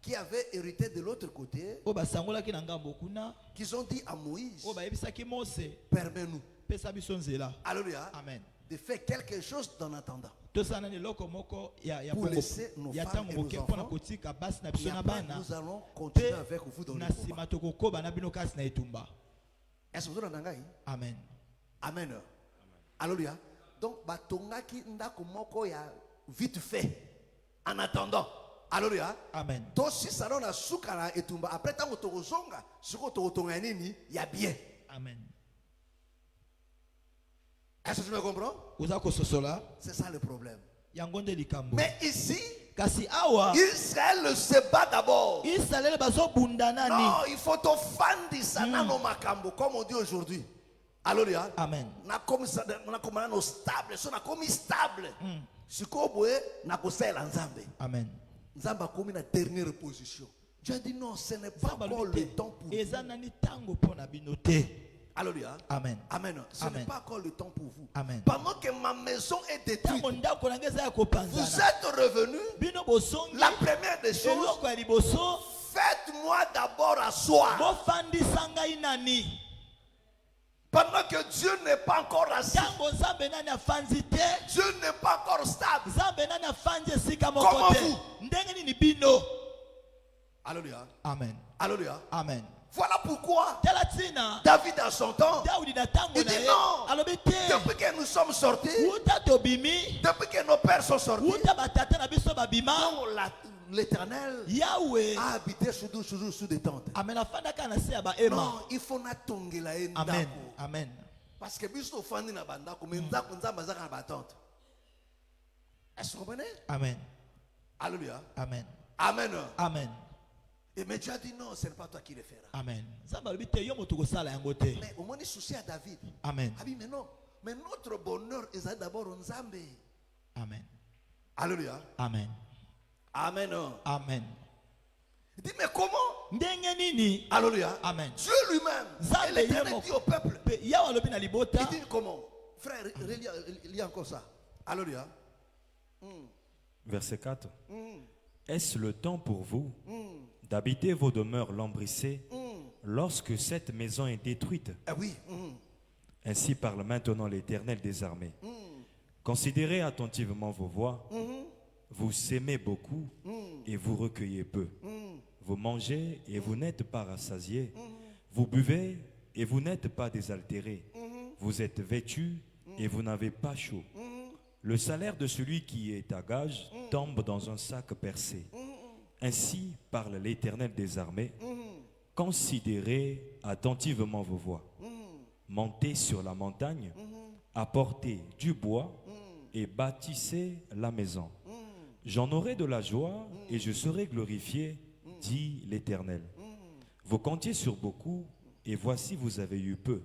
qui avaient hérité de l'autre côté, O basangolaki na ngambo kuna. qu'ils ont dit à Moïse, O bayebisaki Mose. permets-nous, Pesa biso nzela. alléluia, Amen. de faire quelque chose d'en attendant. Tosana ni loko moko ya Pour laisser nos ya femmes tango et nos moke mpona enfants. kotika basi na Et biso na après, bana. nous allons continuer Pe avec vous dans le na combat. sima tokokoba na bino kasi na etumba. Est-ce que vous entendez? Amen. Amen. Alléluia. Donc, batongaki ndako moko ya vite fait. En attendant. Alléluia. Amen. Tosi salon na suka na etumba. Après, tant que tu zonga, ce que tu nini, il y a bien. Amen. Est-ce que tu me comprends? Uza kososola. C'est ça le problème. Yango nde likambo. Mais ici, Kasi awa. Israël se bat d'abord. Israele bazobunda nani. Non, il faut te fandisa nano makambo, comme on dit aujourd'hui. Alléluia. Amen. Na comme ça, na comme na stable, so na comme stable. Sikoboe na kosela nzambe. Amen. Nzamba comme na dernière position. Dieu a dit non, ce n'est pas encore le temps pour vous. Eza nani tango pona bino te. Alléluia. Amen. Amen. Ce Amen. n'est pas encore le temps pour vous. Amen. Pendant que ma maison est détruite, Tango ndako na ngeza ya vous kopanzana. êtes revenus. Bino bosongi. La première des choses, Eloko ya liboso. faites-moi d'abord asseoir. Bofandisa ngai nani. Pendant que Dieu n'est pas encore assis, Tango nzambe nani afanzi te. Dieu n'est pas encore stable. Nzambe nani afanzi esika moko Comment te. vous? Ndenge nini bino. Alléluia. Amen. Alléluia. Amen. Voilà pourquoi Tala tina. David à son temps, Daudi na tango il na dit ye. non. Alobi te. Depuis que nous sommes sortis, Uta tobimi. depuis que nos pères sont sortis, Uta batata na biso babima. donc l'Éternel Yahweh. a habité toujours sous des tentes. Amen. Afandaka na se ya ba ema. Non, il faut na tongela ye Amen. ndako. Amen. Parce que biso fandi na bandako, mais ndako nzamba zaka na batente. Est-ce que vous comprenez? Amen. Alléluia. Amen. Amen. Amen. Et mais Dieu a dit non, ce n'est pas toi qui le feras. Amen. Nzambe alobi te yo moto kosala yango te. Mais au moins il souci à David. Amen. Ah oui, mais non. Mais notre bonheur est d'abord en Nzambe. Amen. Alléluia. Amen. Amen. Amen. Il dit mais comment? Ndenge nini? Alléluia. Amen. Dieu lui-même. Nzambe Et l'Éternel yemo. dit au peuple. Pe yawa alobi na libota. Il dit comment? Frère, lis encore ça. Alléluia. Verset 4. Est-ce le temps pour vous d'habiter vos demeures lambrissées lorsque cette maison est détruite? Eh oui. Ainsi parle maintenant l'Éternel des armées. Considérez attentivement vos voies. Vous s'aimez beaucoup et vous recueillez peu. Vous mangez et vous n'êtes pas rassasiés. Vous buvez et vous n'êtes pas désaltérés. Vous êtes vêtus et vous n'avez pas chaud. Le salaire de celui qui est à gage tombe dans un sac percé. Ainsi parle l'Éternel des armées. Considérez attentivement vos voies. Montez sur la montagne, apportez du bois et bâtissez la maison. J'en aurai de la joie et je serai glorifié, dit l'Éternel. Vous comptiez sur beaucoup et voici vous avez eu peu.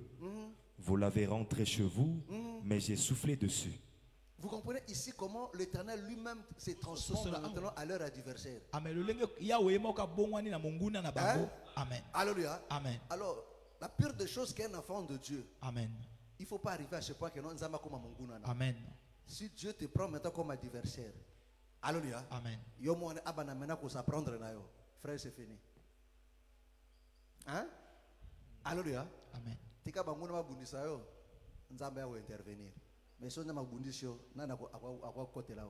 Vous l'avez rentré chez vous, mais j'ai soufflé dessus. Vous comprenez ici comment l'Éternel lui-même se transforme maintenant à leur adversaire. Amen. Hein? Amen. Alléluia. Amen. Alors, la pire des choses qu'un enfant de Dieu, Amen. il ne faut pas arriver à ce point que non, Nzamba comme Munguna. Amen. Si Dieu te prend maintenant comme adversaire, alléluia. Amen. Yo mo abana maintenant qu'on s'apprendre na yo. Frère, c'est fini. Hein? Alléluia. Amen. Tika banguna mabundisa yo, Nzamba ya intervenir. Mais si on a mabundisio, nana akwa côté là.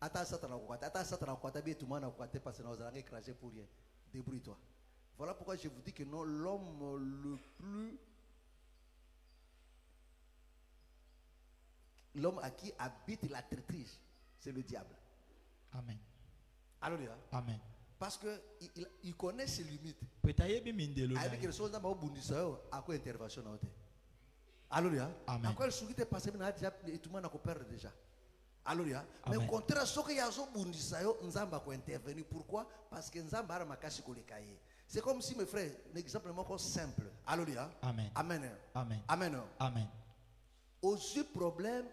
Ata satana kwata bien tout le monde kwata parce que nous allons écraser pour rien. Débrouille-toi. Voilà pourquoi je vous dis que non, l'homme à qui habite la traîtrise, c'est le diable. Amen. Alléluia. Amen. Parce que il connaît ses limites. Peut-être mindelo. Avec quelque chose dans ma bundisa à quoi intervention na. Alléluia. Amen. À quoi le souki te passé na déjà et tout le monde a perdre déjà. Alléluia. Mais Amen. au contraire, ce que yazo bundisa yo nzamba ko intervenir. Pourquoi? Parce que nzamba ara makasi ko lekaye. C'est comme si mes frères, l'exemple est simple. Alléluia. Amen. Amen. Amen. Amen. Amen. Au problème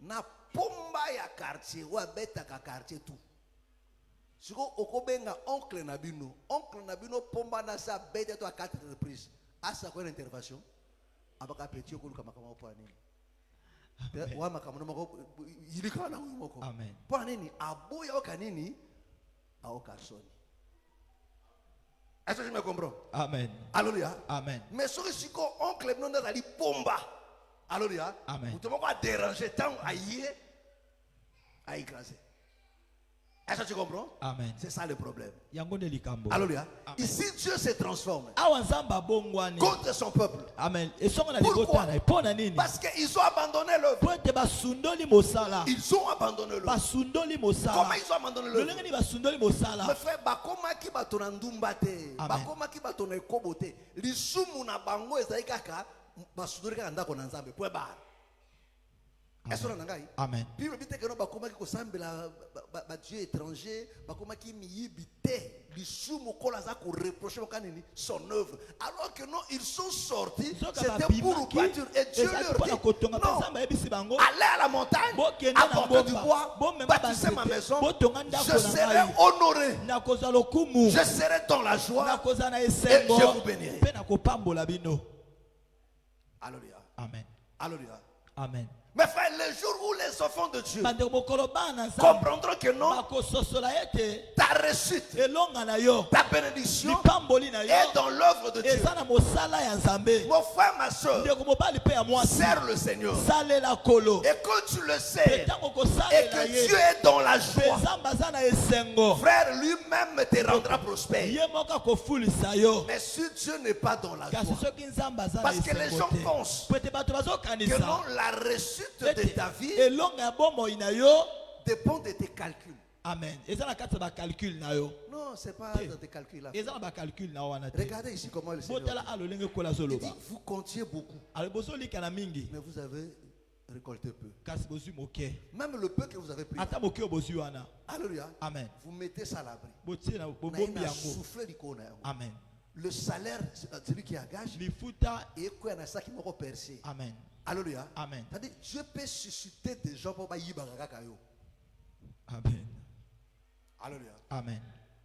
na pomba ya quartier ou beta ka quartier tout. Si vous okobenga oncle nabino pomba na sa beta to à 4 reprises. À sa quoi intervention? Abaka petit ko kama kama po nini? Wa makamano mako yilika na moko. Amen. Po nini? Aboya o kanini? A okasoni. Est-ce que je me comprends? Amen. Alléluia. Amen. Mais ce que si oncle non na ali pomba. Alléluia. Amen. Vous te m'avez dérangé tant à y à écraser. Est-ce que tu comprends? Amen. C'est ça le problème. Yangonde likambo. Alléluia. Amen. Ici Dieu se transforme Awanzamba bongwani. contre son peuple. Amen. Et son na Pourquoi? libotana ipona nini? Parce qu'ils ont abandonné l'œuvre. Poete basundoli mosala. Ils ont abandonné l'œuvre. Basundoli Comment mosala. ils ont abandonné Lolenge l'œuvre? ni basundoli mosala. Mes frères, bakoma ki batona ndumba te. Amen. Bakoma ki batona ekobo te. Lisumu na bango ezali kaka basundoli kaka ndako na Nzambe. Point barre. Est-ce que nangai? Amen. Bible dit que non bakoma ki kosambela ba Dieu étranger, bakoma ki miyibite, lisumu kola za ko reprocher kanini son œuvre. Alors que non, ils sont sortis, c'était pour bâtir et Dieu leur dit non. Allez à la montagne, apportez du bois, bâtissez ma maison, je serai honoré, je serai dans la joie et je vous bénirai. Alléluia. Amen. Alléluia. Amen. Mais frère, le jour où les enfants de Dieu comprendront que non, ta réussite, ta bénédiction est dans l'œuvre de Dieu. Mon frère, ma soeur, sers le Seigneur. Et quand tu le sais, et que Dieu est dans la joie, frère, lui-même te rendra prospère. Mais si Dieu n'est pas dans la joie, parce que les gens pensent que non, la réussite de ta vie dépend de tes calculs. Amen. Non, ce n'est pas dans tes calculs là. Regardez ici comment le Seigneur dit. Il dit, vous comptiez beaucoup, mais vous avez récolté peu. Même le peu que vous avez pris, alléluia, Amen. vous mettez ça à l'abri. Amen. Le salaire, c'est celui qui engage, et quoi il y a ça qui m'a percé. Amen. Alléluia. Amen. C'est-à-dire, Dieu peut susciter des gens pour y Amen. Alléluia. Amen.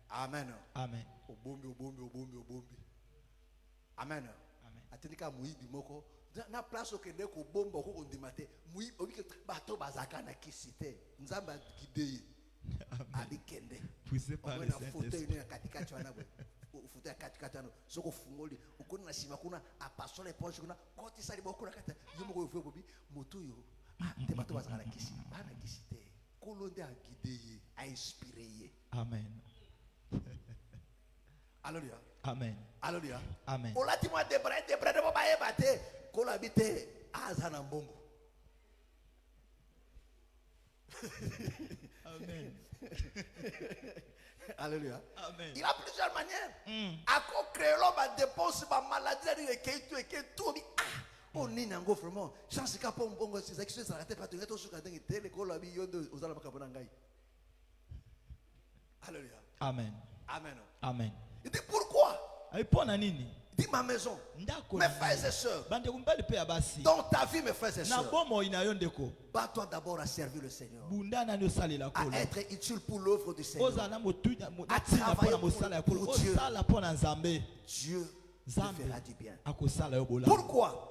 Amen. Amen. Amen. Atendika muibi moko na place au kende ko bomba ko ondimate muibi obike bato bazaka na kisite nzamba gideye ali kende Poussé par le Saint-Esprit. ufuta katikati ano soko fungoli ukona sima kuna apasole poche kuna koti sali bokuna kata yomo ko fwe bobi moto yo te bato bazaka na kisite bana kisite kolonde a gideye a inspirer. Amen. Alléluia. Amen. Alléluia. Amen. Olati moi de bobaye bate ko labite azana mbongo. Amen. Alléluia. Amen. Il a plusieurs manières. À quoi créer l'homme à dépenser ma maladie et tout. Oh ni nango vraiment. Chance ka pom bongo c'est ça qui se arrête pas de mettre sur kadeng tele ko labi yondo ozala makabona ngai. Alléluia. Amen. Amen. Amen. Il dit pourquoi? Il Dis ma maison. Mes frères et sœurs. Dans ta vie, mes frères et sœurs. Bats-toi d'abord à servir le Seigneur. À être utile pour l'œuvre du Seigneur. À travailler pour Dieu. Dieu te fera du bien. Pourquoi?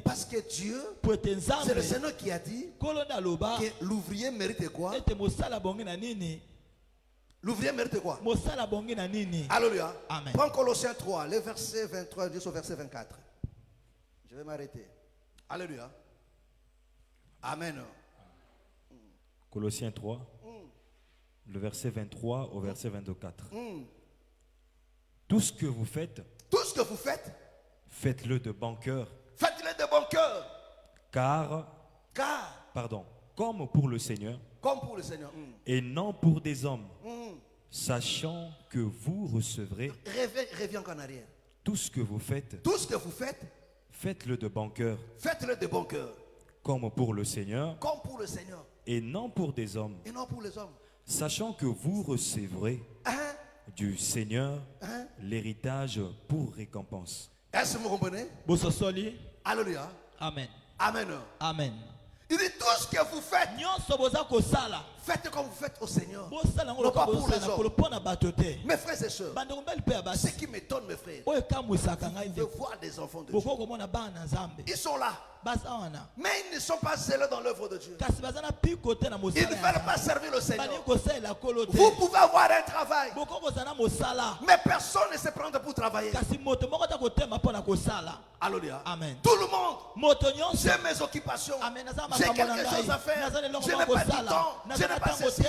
Parce que Dieu, c'est le Seigneur qui a dit que l'ouvrier mérite quoi? L'ouvrier mérite quoi? Alléluia. Amen. Prends Colossiens 3, le verset 23 jusqu'au verset 24. Je vais m'arrêter. Alléluia. Amen. Colossiens 3, le verset 23 au verset 24. Tout ce que vous faites, faites-le de bon cœur. Faites-le de bon cœur. Car, comme pour le Seigneur, et non pour des hommes, sachant que vous recevrez Reviens encore en arrière. tout ce que vous faites, faites-le de bon cœur. Faites-le de bon cœur. Comme pour le Seigneur, et non pour des hommes, les hommes. sachant que vous recevrez du Seigneur l'héritage pour récompense. Est-ce que vous comprenez? Alléluia. Amen. Amen. Amen. Il dit tout ce que vous faites, faites comme vous faites au Seigneur. Non pas pour les hommes. Mes frères et sœurs, ce qui m'étonne, mes frères, de voir des enfants de Dieu. Ils sont là, mais ils ne sont pas zélés dans l'œuvre de Dieu. Ils ne veulent pas servir le Seigneur. Vous pouvez avoir un travail, mais personne ne se prend pour travailler. Alléluia. Amen. Tout le monde, j'ai mes occupations, j'ai quelque chose à faire, je n'ai pas du temps, je n'ai pas ceci.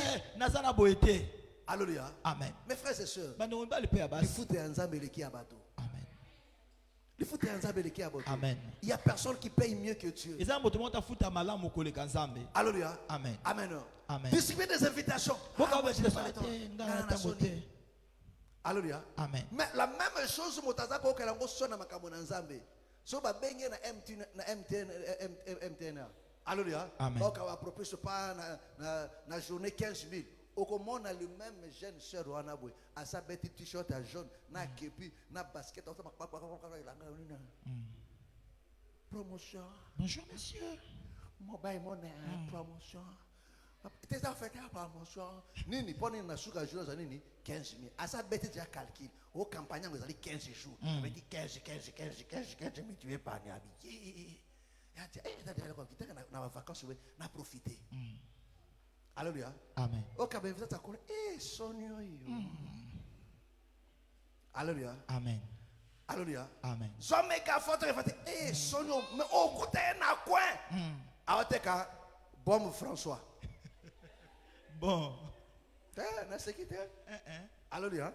Alléluia. Amen. Mes frères et sœurs, il faut te ensemble qui a bateau. Amen. Il n'y a personne qui paye mieux que Dieu. Alléluia. Amen. Amen. Amen. Distribuer des invitations. Alléluia. Amen. Mais la même chose, Motazako Kalango Sona Makamona Nzambe. So ba benye na MTN. Alléluia. Amen. Donc on va proposer pas na journée 15 000. Au comment on a le même jeune sœur Wanabwe à sa bête t-shirt à jaune, na képi, na basket, promotion. Bonjour monsieur. Mobile money promotion. T'es en fait la promotion. Nini poni na suka jours nini 15 000. À sa bête déjà calcul. Au campagne vous allez 15 jours. Avec 15 000 tu es pas habillé. Ya dit na vacances na profiter. Alléluia. Amen. Ok, ben vous êtes encore. Sonio. Alléluia. Amen. Alléluia. Amen. Jamais qu'à faire sonio. Mais au côté na quoi? Awateka bon François. Bon. Na sekite. Alléluia.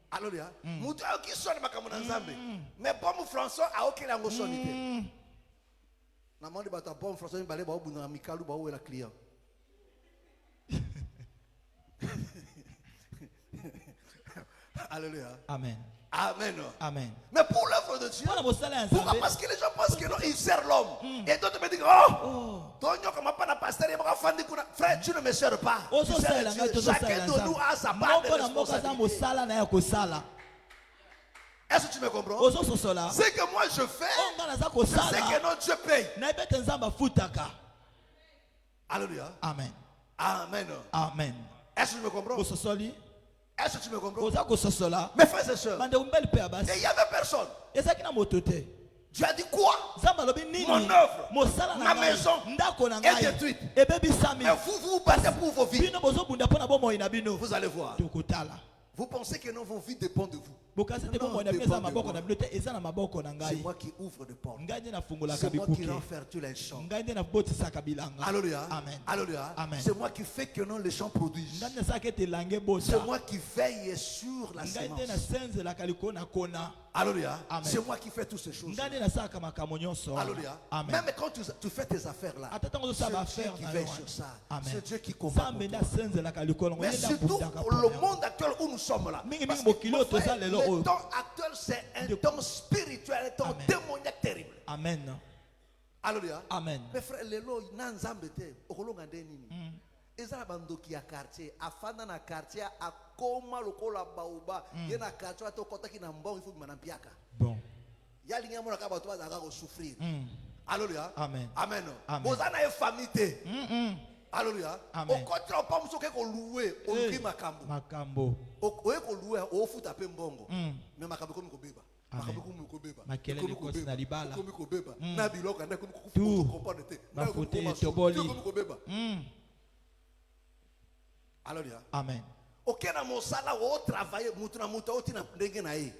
Alléluia. Mutu qui sonne makamona nzambe. Mais bon François a aucun langue sonité. Na mandi bata bon François balé ba obu na mikalu ba ou la client. Alléluia. Amen. Amen. Amen. Mais pour l'œuvre de Dieu, pourquoi? Parce que les gens pensent que non, ils servent l'homme. Et d'autres me disent, frère, tu ne me sers pas. Tu sers Dieu. Chacun de nous a sa part de responsabilité. Est-ce que tu me comprends? Ce que moi je fais, c'est ce que notre Dieu paye. Alléluia. Amen. Amen. Amen. Est-ce que tu me comprends? Est-ce que tu me comprends? Mes frères et sœurs, et il n'y avait personne. Tu as dit quoi? Mon œuvre, ma maison est détruite. Et vous vous battez pour vos vies. Vous allez voir. Vous pensez que non, vos vies dépendent de vous. C'est moi qui ouvre des portes. C'est moi qui rend fertile les champs. Alléluia. Alléluia. C'est moi qui fais que non, les champs produisent. C'est moi qui veille sur la semence. Alléluia. C'est moi qui fais toutes ces choses. Alléluia. Même quand tu fais tes affaires là, c'est Dieu qui veille sur ça. C'est Dieu qui combat. Mais surtout, le monde actuel où nous sommes là, parce que le temps actuel, c'est un temps spirituel, un temps démoniaque terrible. Amen. Alléluia. Amen. Mes frères, les lois, nan zambete, okolonga ndenini. Eza bandoki ya quartier, afanda na quartier, akoma lokola baoba, yena quartier ato kota ki na mbongo, il faut que manampiaka. Bon. Il y a l'ingénieur qui va souffrir. Alléluia. Amen. Amen. Amen. Vous avez une famille. Alléluia. Amen. Au contraire, pas vous que louer, on dit makambo. Makambo. Au que louer, au foot à mbongo. Mais makambo comme kobeba. Amen. Kobeba. Makelele kosi na libala. Comme kobeba. Na biloko na comme Tout. comprendre te. Bafote toboli. Comme kobeba. Alléluia. Amen. Ok na mosala o travailler mutu na mutu o tina ndenge na ye.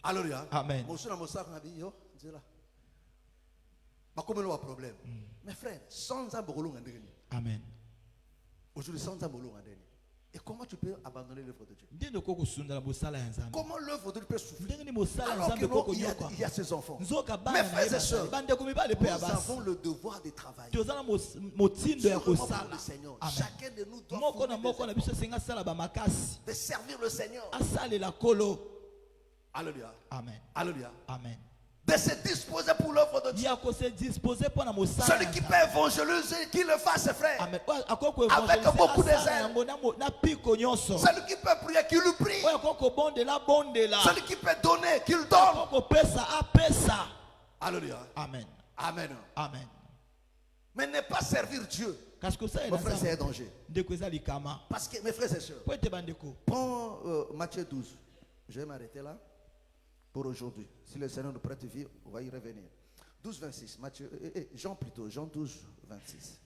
Alléluia. Amen. Mosala mosala na bi yo nzela. Makomelo wa problème. Mes frères, sans ambolo ndenge ni. Amen. Aujourd'hui sans ambolo ndenge. Et comment tu peux abandonner l'œuvre de Dieu? Ndendo koko sundala mosala ya Nzambe. Comment l'œuvre de Dieu peut souffrir? Ndenge ni mosala ya Alors Nzambe que koko il yoka. y a ses enfants. Nzoka Mes bana frères et sœurs, bande ko mibale pe nous abasi. avons le devoir de travailler. Tozala motindo ya Sûrement pour kosala. le Seigneur. Amen. Chacun de nous doit Moko na fournir moko na des biso senga sala ba makasi. efforts, de servir le Seigneur. Asalela kolo. Alléluia. Amen. Alléluia. Amen. De se disposer pour l'œuvre de Dieu. Ya ko se disposer pour na mosala. Celui qui peut évangéliser, qu'il le fasse, frère. Amen. Akoko Avec beaucoup de zèle. zèle. Na piko nyonso. Celui qui peut prier, qu'il le prie. Oya koko bondela bondela. Celui qui peut donner, qu'il donne. Koko pesa apesa. Alléluia. Amen. Amen. Amen. Mais ne pas servir Dieu. Parce que ça est Mon frère, c'est un danger. ndeko ezali kama. Parce que, mes frères et sœurs, Po ete bandeko. prends Matthieu 12. Je vais m'arrêter là pour aujourd'hui. Si le Seigneur nous prête vie, on va y revenir. 12, 26. Jean plutôt. Jean 12, 26.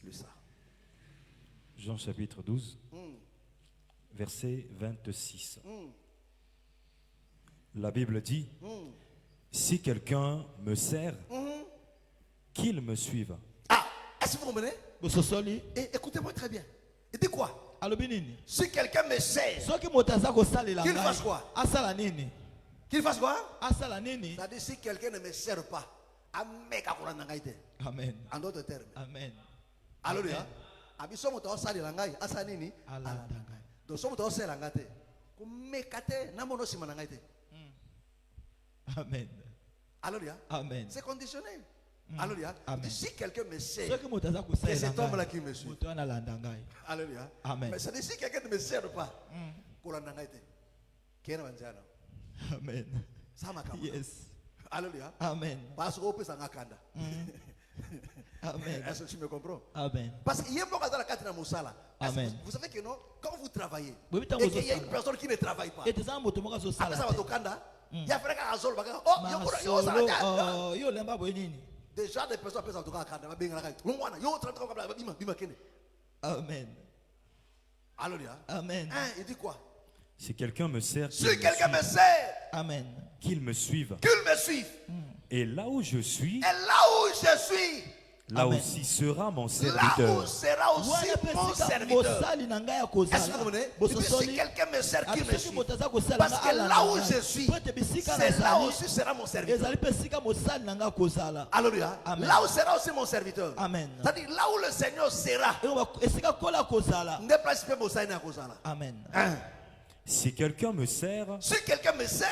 Lis ça. Jean chapitre 12, verset 26. La Bible dit, si quelqu'un me sert, qu'il me suive. Ah, est-ce que vous comprenez? Bososoli. Et écoutez-moi très bien. Il dit quoi? Alobi nini? Si quelqu'un me sert, Soki moto aza kosalela qu'il ngai. fasse quoi? Asala nini? Qu'il fasse quoi? Asala nini? C'est-à-dire, si quelqu'un ne me sert pas, Amen. en d'autres termes. Amen. Alléluia. Abiso moto osali langai, asa nini? Alanda ngai. Donc so moto osala ngate. Kumekate na mono sima ngate. Amen. Alléluia. Amen. C'est conditionné. Alléluia. Amen. Si quelqu'un me sert, Soki moto aza c'est kosalela cet homme-là qui me suit. moto wana alanda ngai. Alléluia. Amen. Mais c'est si quelqu'un ne me sert pas, pour la ngate. Kena wanjana. Amen. Ça m'a capté. Yes. Alléluia. Amen. Parce qu'on peut s'en akanda. Amen. Est-ce que tu me comprends? Amen. Parce qu'il y a beaucoup dans la carte de Moussala. Amen. Vous savez que non, quand vous travaillez, Oui, mais et qu'il y a une personne qui ne travaille pas, Et tezala moto moko après azosala. ça va te. au Kanda, il y a frère qui a Azol, oh, yo, ça Masolo, yo lemba boye nini? déjà des personnes peuvent en tout cas à Kanda, va bien la carte. Longwana, yo, 30 ans, bima kene. Amen. Alléluia. Amen. Hein, il dit quoi? Si quelqu'un me sert, Si quelqu'un me sert, Amen. qu'il me suive. qu'il me suive. Et là où je suis, Et là où je suis, là Amen. aussi sera mon là où serviteur. sera aussi Wana mon pesika serviteur. mosali na ngai ya Est-ce que vous kozala. comprenez? Il dit, si Bososoli. quelqu'un me sert, qu'il me Soki suive. moto aza kosala Parce nga que alanda là où ngai. je suis, Po ete bisika c'est là nazali, aussi sera mon serviteur. ezali mpe esika mosali na ngai kozala. Alléluia. Amen. Là où sera aussi mon serviteur. Amen. C'est-à-dire là où le Seigneur sera. Esika kola kozala. Ne place pas mon Seigneur à cause de là. Amen. Hein? Si quelqu'un me sert, Si quelqu'un me sert,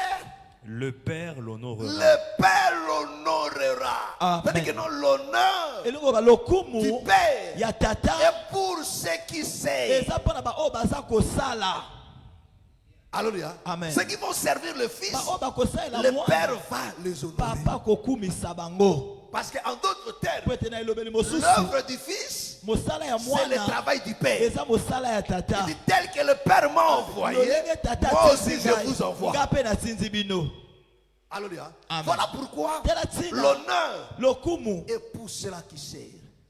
le Père l'honorera. le Père l'honorera. Amen. C'est-à-dire que non, l'honneur Eloko ba lokumu du Père ya tata est pour ceux qui servent. eza mpona baoyo baza kosala. Alléluia. Amen. Ceux qui vont servir le Fils, Baoyo bakosalela le Père mwana va les honorer. papa kokumisa bango. Parce qu'en d'autres Po termes, ete na elobeli mosusu l'œuvre du Fils, mosala ya c'est le mwana travail du Père. eza mosala ya tata. Il dit, tel que le Père m'a envoyé, lolenge tata moi aussi atindi je ngai, vous envoie. nga mpe natinzi bino. Alléluia. Amen. Voilà pourquoi Tela ntina l'honneur lokumu est pour ceux-là qui servent.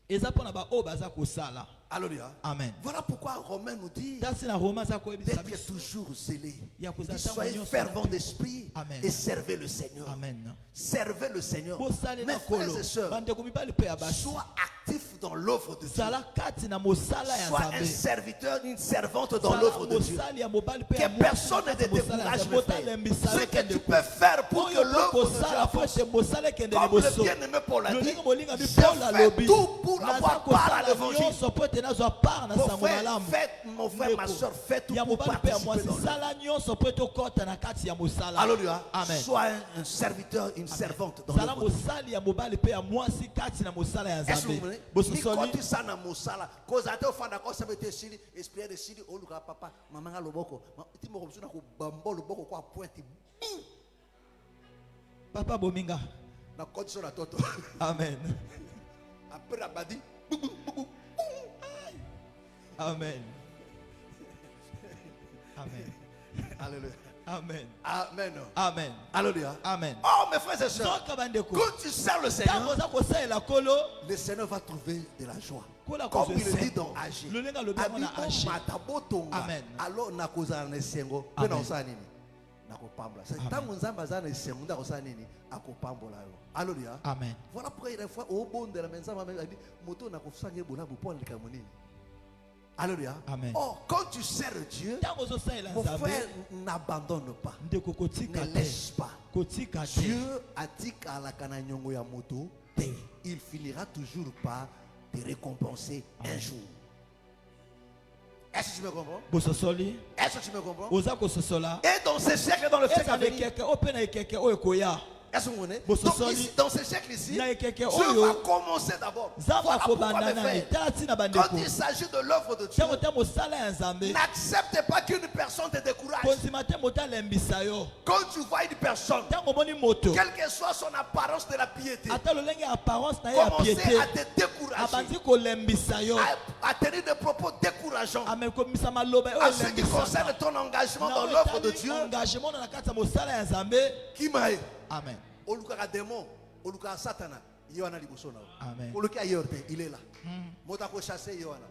eza mpona baoyo baza kosala. Alléluia. Amen. Voilà pourquoi Romain nous dit Tasi na Roma aza koyebisa d'être biso. toujours zélé. Ya kozala Et ntango soyez nyonso fervents na- d'esprit Amen. et servez le Seigneur. Amen. Servez le Seigneur. Bosale Mes na frères kolo et sœurs, bandeko mibali mpe ya basi. sois actif dans l'œuvre de Dieu. Zala kati na mosala ya Sois un Nzambe. serviteur, une servante dans Zala l'œuvre de Dieu. mosali ya mobali mpe Que ya personne ne mwasi te na mosala ya décourage, Nzambe. mes frères. Botalembisa Ce yo que kende tu ko. peux faire pour que Oyo l'œuvre de Dieu bokosala po avance. ete mosala ekende Comme le liboso. bien-aimé Paul a dit, Lolenge molinga je bi Paul fais alobi. tout pour Naza avoir part à kosala l'évangile. nyonso po ete nazwa part na Mon sango frère, malamu. mon frère, ma soeur, fais tout ya pour mobali mpe ya participer mwasi dans l'œuvre. sala nyonso po ete okɔta na kati ya mosala. Alléluia. Amen. Sois un serviteur, une servante dans zala l'œuvre de Dieu. mosali ya mobali mpe ya mwasi kati na mosala ya Est-ce que vous Nzambe. voulez? Bososoli Nikoti sana mosala. Koza te ofanda ko sabe te sili, esprit de sili oluka papa, mama nga loboko. Ti mo komsuna ko bambo loboko ko pointe. Papa Bominga. Na condition la toto. Amen. Après la badi. Amen. Amen. Alléluia. Amen. Amen. Amen. Alléluia. Amen. Oh mes frères et sœurs, Soka bandeko. quand tu sers le Seigneur, Tango za kosala kolo. le Seigneur va trouver de la joie. Kola Comme kozo il le dit sembo. dans Agé. Le lenga lo bema na Agé. Amen. Alors nakoza na esengo pe Amen. na osala nini nakopambola. C'est tango nzamba za na esengo nda osala nini akopambola yo. Alléluia. Amen. Voilà pourquoi il fois au bon de la nzamba a dit moto nakofsanga bona bu pon lika monini. Alléluia. Amen. Oh, quand tu sers Dieu, Tango zo sala mon nzambe. frère, n'abandonne pas. Ndeko kotika Ne te. laisse pas. Kotika te. Dieu a dit qu'à la kananyongo ya moto, il finira toujours par te récompenser un jour. Est-ce que tu me comprends? Bososoli. Est-ce que tu me comprends? Oza kososola. Et dans ce siècle, dans le siècle à Eza de venir, keke opena keke oyekoya. est-ce que vous comprenez? Bosso Donc soli. ici, dans ce siècle ici, Na keke Dieu oyo. va commencer d'abord. Zamba Voilà pourquoi kobanda mes na frères, tati na quand bandeko. il s'agit de l'œuvre de Dieu, Tango te mosala ya nzambe. n'accepte pas qu'une personne te décourage. Konzima te motalembisa yo. Quand tu vois une personne, Tango moni moto. quelle que soit son apparence de la piété, Ata lolenge apparence na ye ya commencer piété. à te décourager, Abandi kolembisa yo. à tenir des propos décourageants. Amen komisa maloba En ce qui lembisa. concerne ton engagement dans l'œuvre de Dieu, Engagement na kati ya mosala ya nzambe. qui m'a Amen. olukaka démon, olukaka satana, yohana liboso na. Amen. Oluka yorte, il est là. Motako chasser yohana.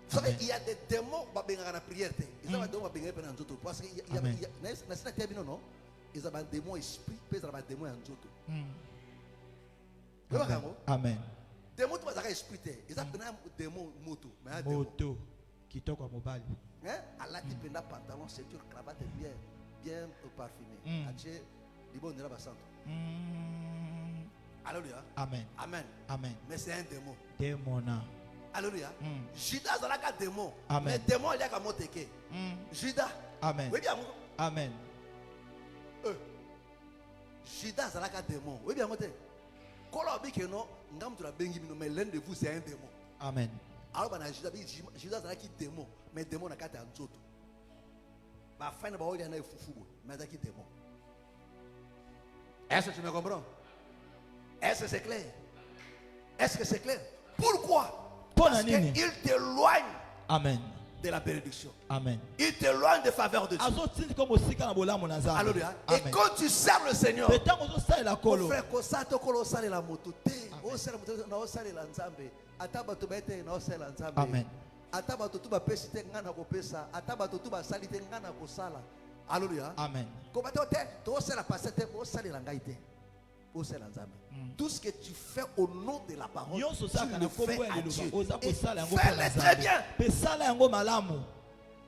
Vous savez, il y a des démons qui sont en prière. Ils ont des démons qui sont en nzoto. Parce qu'il y a non, ils ont des démons esprit, puis ils ont des démons en nzoto. Amen. Démons qui sont esprit, ils ont des démons moto. Moto. Kitoko mobali. Allah dit penda pantalon, ceinture, cravate bien parfumé. Ache, libo ndela basanto. Alléluia. Amen. Amen. Amen. Mais c'est un démon. Démona. Alléluia. Judas a un démon. Amen. Mais démon il y a qu'à monter. Judas. Amen. Oui bien. Amen. Judas a un démon. Oui bien monter. Quand on dit que non, ngam tu la bengi mais l'un de vous c'est un démon. Amen. Alors Judas a un démon, mais démon n'a qu'à te anzoto. Ba fin de ba il y a un foufou, mais c'est un démon. Est-ce que tu me comprends? Est-ce que c'est clair? Est-ce que c'est clair? Pourquoi? Parce qu'il t'éloigne Amen. de la bénédiction. Amen. Il t'éloigne des faveurs de Dieu. Alléluia. Et quand tu sers le Seigneur, mon frère, quand ça te colle au sale la moto, au sale la sale la nzambe, ataba to bete na o sale la nzambe. Amen. Ataba to tuba pesi te ngana ko pesa, ataba to tuba sali te ngana ko sala. Alléluia. Amen. Ko bato te to sale la passer te o sale la ngai te. O sale la nzambe. Tout ce que tu fais au nom de la parole, tu le fais à Dieu. Et fais-le très bien.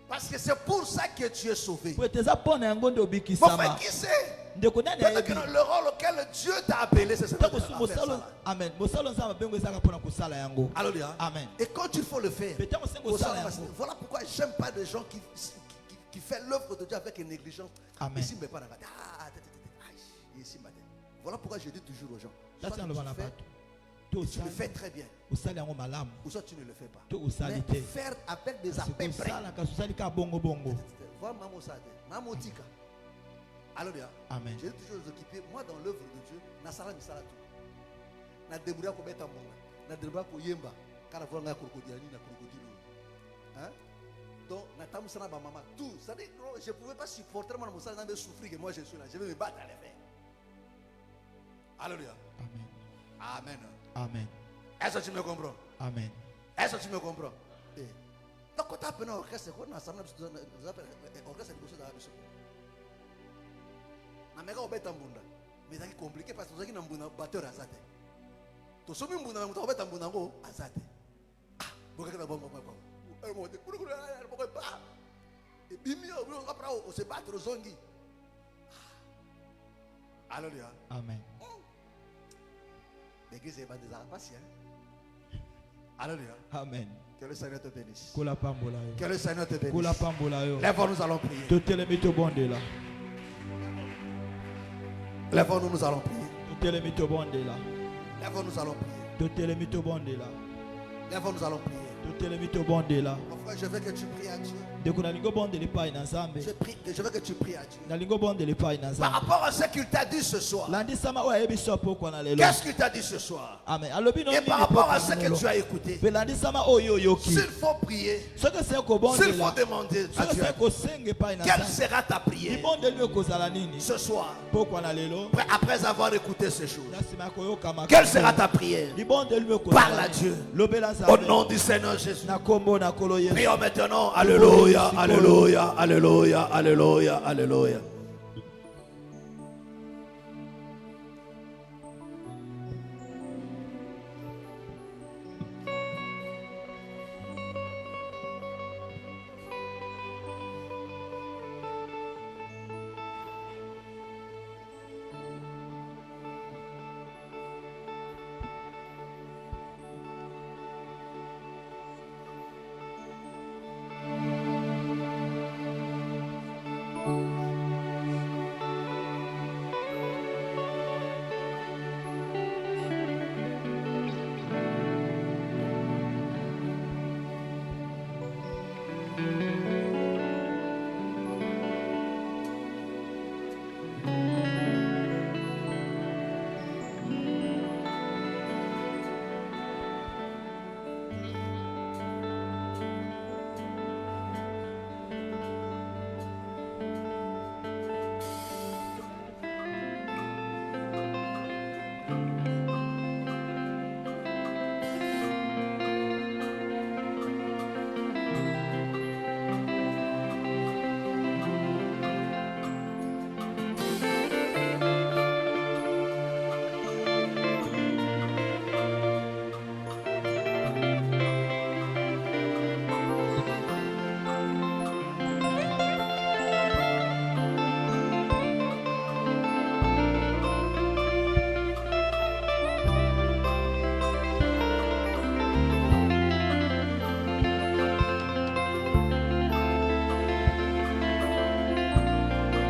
Parce que c'est pour ça que tu es sauvé. Mon frère, qui sait? Peut-être que le rôle auquel Dieu t'a appelé, c'est ça. Amen. Alléluia. Amen. Et quand il faut le faire, voilà pourquoi j'aime pas des gens qui font l'œuvre de Dieu avec une négligence. Amen. Voilà pourquoi je dis toujours aux gens, tu tu le fais très bien, ou soit tu ne le fais pas. Mais faire avec des appels prêts. Voilà maman ça, maman tika. Alléluia. Amen. J'ai toujours occupé moi dans l'œuvre de Dieu. Na sala misala tout. Na débrouiller ko beta monga. Na débrouiller ko yemba. Car voilà na crocodile na crocodile. Hein? Donc na tamu sana ba maman tout. Ça dit non, je pouvais pas supporter mon sala na souffrir que moi je suis là. Je vais me battre à les faire. Alléluia. Amen. Amen. Amen. Est-ce que tu me comprends? Amen. Est-ce que tu me comprends? Donc quand tu as appelé un orchestre, on a orchestre de l'orchestre. Na mega obeta mbunda. Mais c'est compliqué parce que vous avez un mbunda batteur azate. To somi mbunda na obeta mbunda ngo azate. Ah, boka na bongo papa. E mo de kuru boka pa. Et bimi on après on se battre aux zongi. Alléluia. Amen. L'église est bandée à patient. Alléluia. Amen. Que le Seigneur te bénisse. Que le Seigneur te bénisse. Lève-nous, nous allons prier. Lève-nous, nous allons prier. Lève-nous, nous allons prier. Lève-nous, nous allons prier. Mon frère, je veux que tu pries à Dieu. Je veux que tu pries à Dieu. Par rapport à ce qu'il t'a dit ce soir. Qu'est-ce qu'il t'a dit ce soir? Et par rapport à ce que tu as écouté. S'il faut prier, s'il faut demander à Dieu, quelle sera ta prière ce soir? Après avoir écouté ces choses, quelle sera ta prière? Parle à Dieu au nom du Seigneur Jésus. Prions maintenant. Alléluia, alléluia, alléluia, alléluia, alléluia.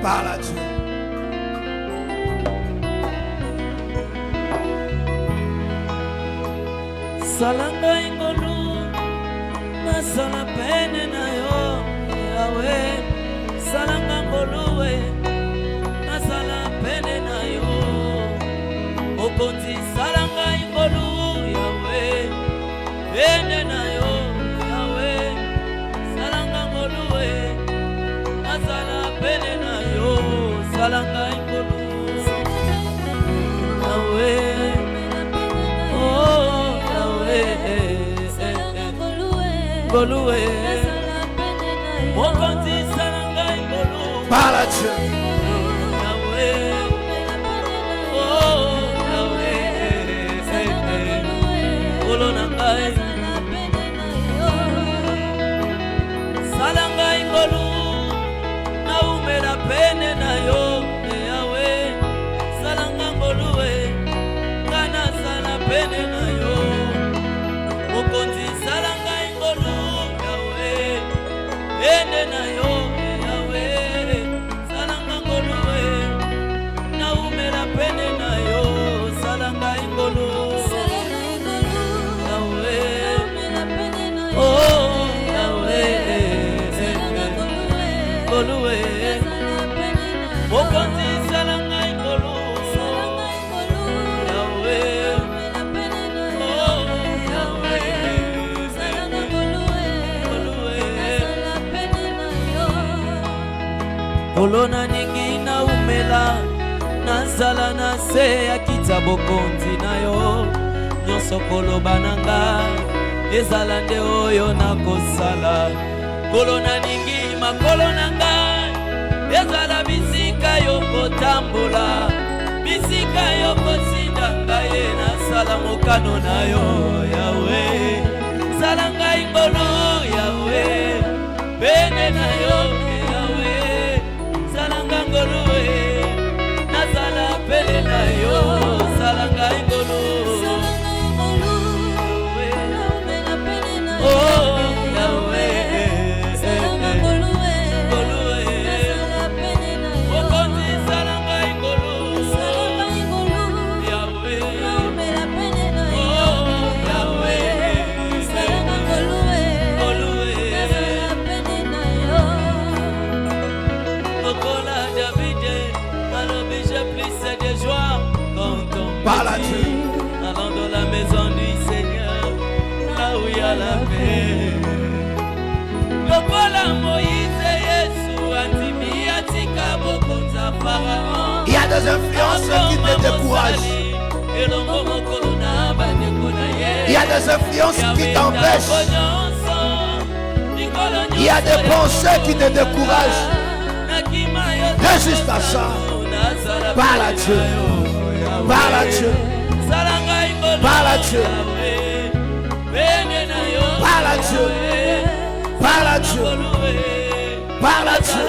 Parle à Dieu. Salanga ingolu nasala pene na yo yawe salanga ngoluwe nasala pene na yo okonzi salanga ingolu yawe pene na yo yawe salanga ngoluwe nasala pene na yo salanga ingolu yawe Goloué, Mokonzi salanga ingolu. Parle à Dieu. Yahweh, oh Yahweh, Olonangai, salanga ingolu, na umela pene na yo, Yahweh, salanga ngoluwe, kana sala pene na yo, Mokonzi salanga ende na yo Yahweh salanga ngoluwe na umela pene na yo salanga ingolu Yahweh oh Yahweh ngoluwe mokonzi salanga ingolu Yahweh oh Yahweh Olona ningi na umela nazala na se ya kitabo konzi na yo nyonso koloba nanga ezala nde oyo nakosala kolona ningi makolo nanga ezala bisika yo kotambola bisika yo kosinda ngai nasala mokano na yo Yahweh salanga ingolo Yahweh pene na yo Ngoluwe nazala pele na yo salanga ingolu oh Yahweh salanga ngoluwe mokonzi salanga ingolu Yahweh oh Yahweh salanga ngoluwe Il y a des influences qui te découragent. Il y a des influences qui t'empêchent. Il y a des pensées qui te découragent. Résiste à ça. Parle à Dieu. Parle à Dieu. Parle à Dieu. Parle à Dieu. Parle à Dieu. Parle à Dieu.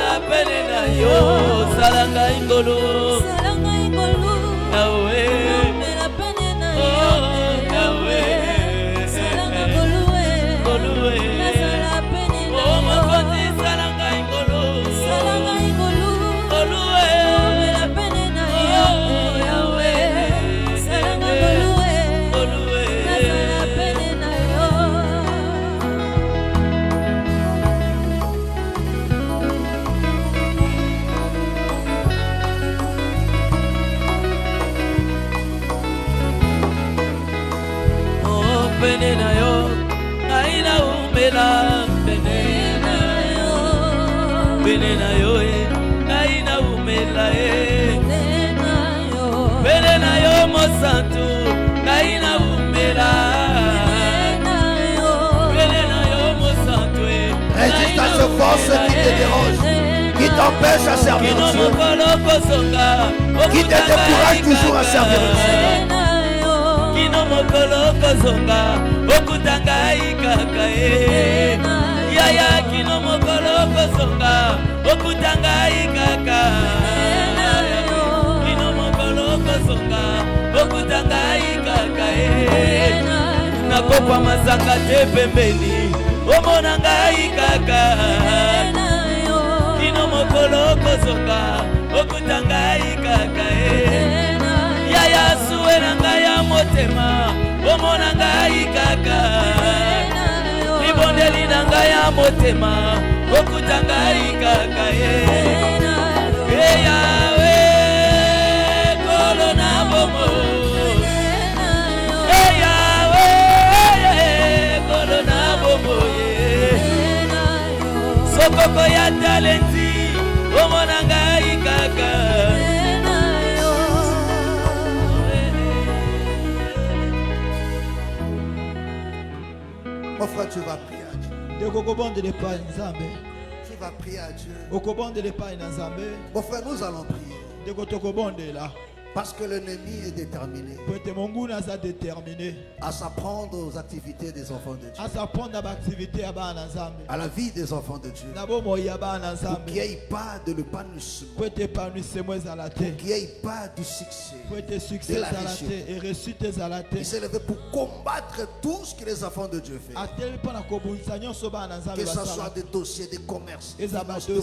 Résiste à ce force qui te dérange, qui t'empêche à servir Dieu, qui te décourage toujours à servir Dieu. Nakopwa masanga te pembeni omona ngai kaka kino mokolo kozoka okuta ngai kaka yaya suwe na ngai ya motema omona ngai kaka libondeli na ngai ya motema okuta ngai kaka yawe kolo na bomo sokoko ya talenti omona ngai kaka Mon frère, tu vas prier à Dieu. Tu vas prier à Dieu. Mon frère, nous allons prier. Parce que l'ennemi est déterminé à s'apprendre aux activités des enfants de Dieu, à la vie des enfants de Dieu, pour qu'il n'y ait pas de l'épanouissement, pour qu'il n'y ait pas du succès, de la réussite. Il s'est levé pour combattre tout ce que les enfants de Dieu font, que ce soit des dossiers, des commerces, des finances, de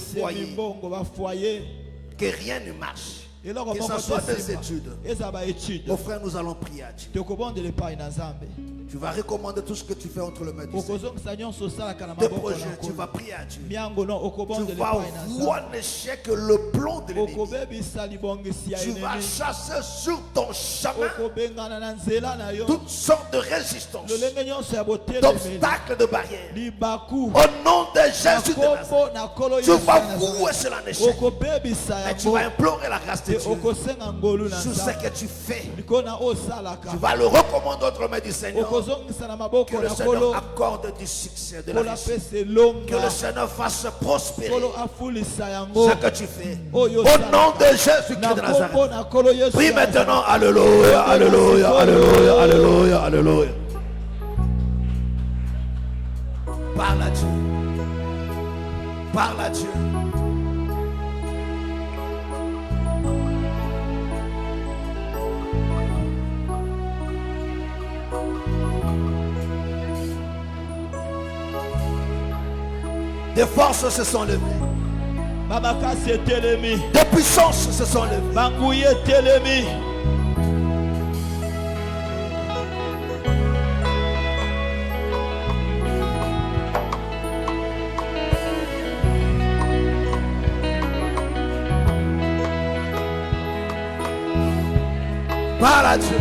foyer, que rien ne marche. Que ce soit des études. Mon frère, nous allons prier à Dieu. Tu vas recommander tout ce que tu fais entre les mains du Seigneur. Tes projets, tu vas prier à Dieu. Tu vas voir l'échec, le plan de l'ennemi. Tu vas chasser sur ton chemin toutes sortes de résistances, d'obstacles, de barrières. Au nom de Jésus de Nazareth, tu vas vouer cela en échec. Et tu vas implorer la grâce de Dieu sur ce que tu fais. Tu vas le recommander entre les mains du Seigneur. Que le Seigneur accorde du succès, de la réussite. Que le Seigneur fasse prospérer ce que tu fais. Au nom de Jésus-Christ de Nazareth. Prie maintenant. Alléluia, alléluia, alléluia, alléluia, alléluia. Parle à Dieu. Parle à Dieu. Des forces se sont levées. Des puissances se sont levées. Parle à Dieu.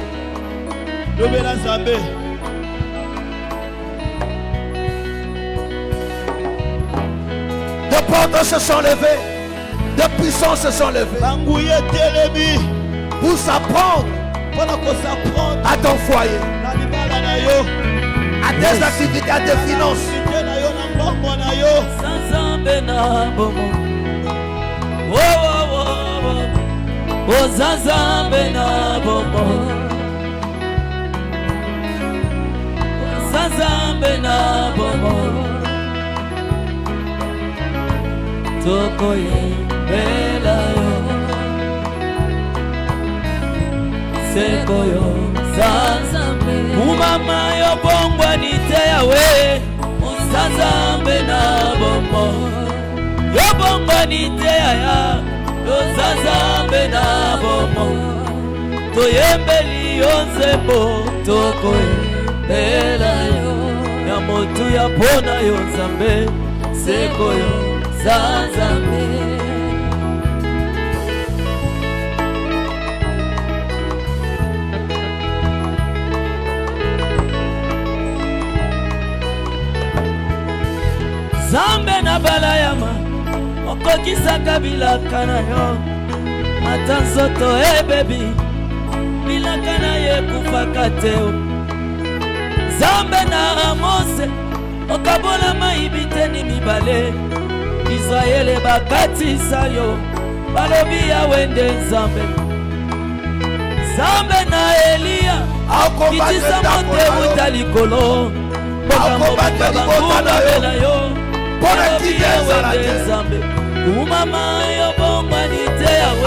de portes se sont levées, de puissances se sont levées banguye telemi pour s'apprendre mpona kosaprendre à ton foyer, na libala na yo à tes activités, à tes finances. te na yo na mbongo na yo Sanzambe na bomo. Oh, oh, oh, oh. Oh, Sanzambe na bomo. Sanzambe na bomo. Tokoye bela yo. Sekoyo Sanzambe. Umama yo bongwa nite yawe. Sanzambe na bomo. Yo bongwa nite ya. Yo Sanzambe na bomo. Toyembeli yo nzembo. Tokoyembela yo. Ya motu ya pona yo Nzambe. Sekoyo Sanzambe. Zambe na balayama okokisaka bilaka na yo ata nzoto ebebi bilaka na ye kufaka te. Zambe na Amose okabola mayibi te ni mibale Israele bakatisa yo balobi yawe nde Nzambe. Zambe na Eliya kitisa motebuta likolo bokamobaka banguna yo Nzambe. Umama yo bomba nite yawe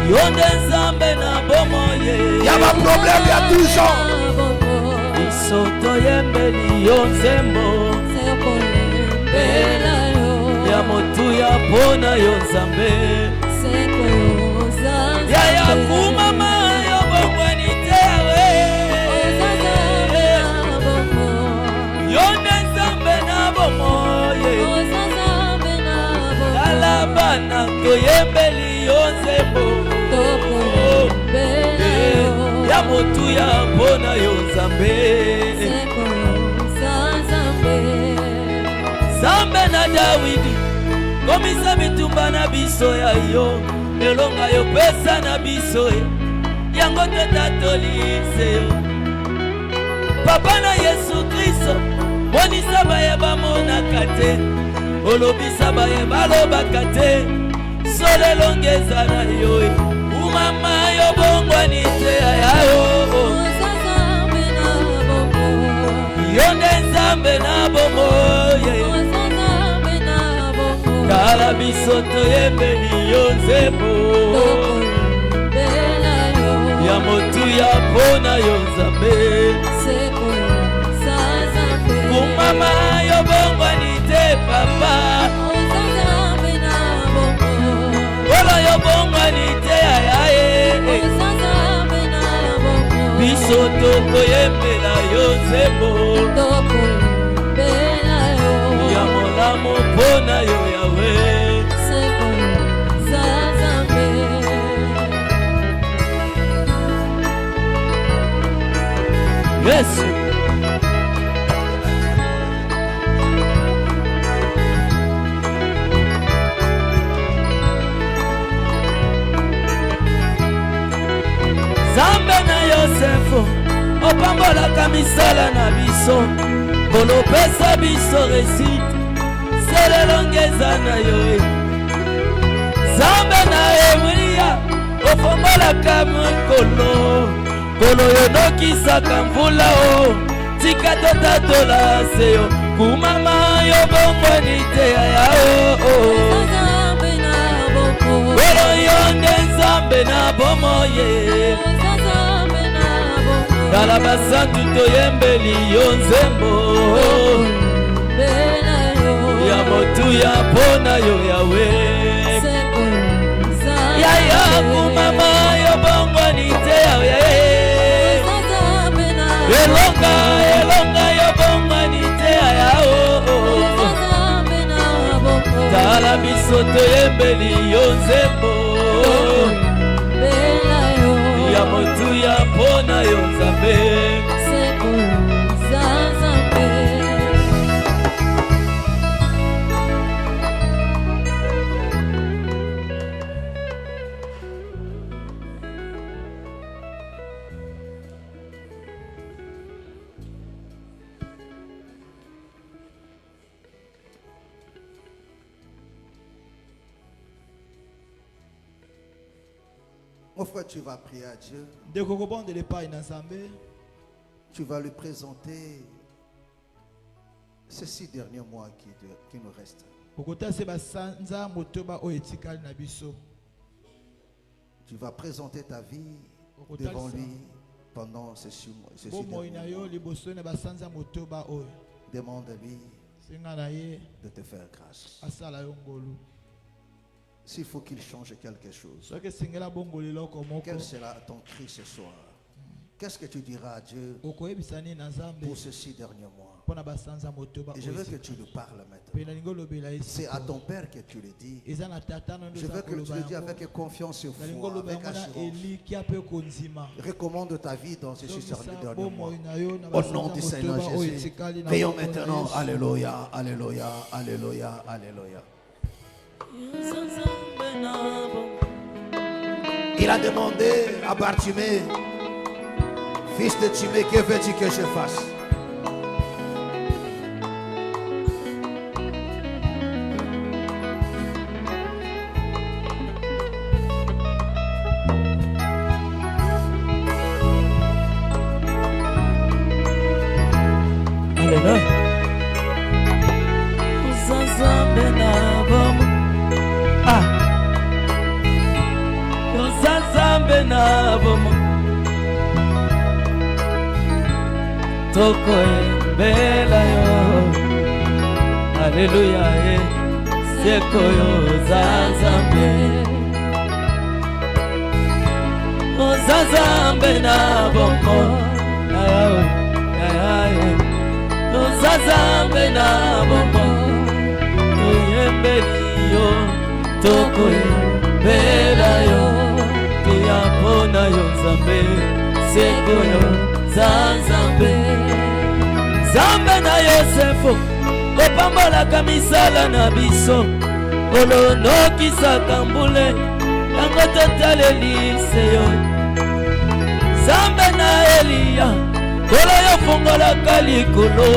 yo nde Nzambe na bomo ye. Il y a un problème, il y a tout genre. Biso toyembeli yo nzembo ya motu ya pona yo Nzambe. Ya kumama yo bomba nite yawe yo nde Nzambe na bomo ye. Alabana toyembeli yo nzembo ya motu ya pona yo Nzambe. Nzambe na Dawidi komisa bitumba na biso ya yo elonga yo pesa na biso yango totatolise yo. Papa na Yesu Kristo monisa baye bamonaka te olobisa baye balobaka te solo elongeza na yo. Umama yo bongwani te yayo yo nde Nzambe na bomo ye. Tala biso toyembeli yo nzembo ya motu ya pona yo Nzambe. Kumama yo bongwani te papa Ola yo bongwani te ayaye biso tokoyembela yo nzembo ya molamu pona yo yawe. Yesu Zambe na Yosefo opambolaka misala na biso kolopesa biso resite selelongeza na yo. Zambe na Elia ofombolaka mokolo kolo yonokisaka mvula o tika totatola se yo. Kumama yo bongwani te yao kolo yo nde Nzambe na bomo ye. Kala basantu toyembeli yo nzembo ya motu ya pona yo yawe. Yaya kumama yo bongwani te yawe elonga yo bongwani te yao. Tala biso toyembeli yo nzembo ya motu ya pona yo Nzambe. Mon frère, tu vas prier à Dieu. Tu vas lui présenter ces 6 derniers mois qui nous restent. Tu vas présenter ta vie devant lui pendant ces 6 derniers mois. Demande-lui de te faire grâce. S'il faut qu'il change quelque chose, quel sera ton cri ce soir? Qu'est-ce que tu diras à Dieu pour ces 6 derniers mois? Et je veux que tu lui parles maintenant. C'est à ton Père que tu le dis. Je veux que tu le dis avec confiance et foi, avec assurance. Recommande ta vie dans ces 6 derniers mois. Au nom du Seigneur Jésus. Prions maintenant. Alléluia, alléluia, alléluia, alléluia. Il a demandé à Bartimée, fils de Timée, que veux-tu que je fasse? Toko bela yo, Alléluia, seko yo zazambe, o zazambe na bongo, o zazambe na bongo, toyembeli yo, toko bela yo, tuyapona yo zambe, seko yo zazambe. Zambe na Yosefu opambolaka misala na biso olonokisaka mbule yango totalelise yo. Zambe na Eliya kolo yofungolaka likolo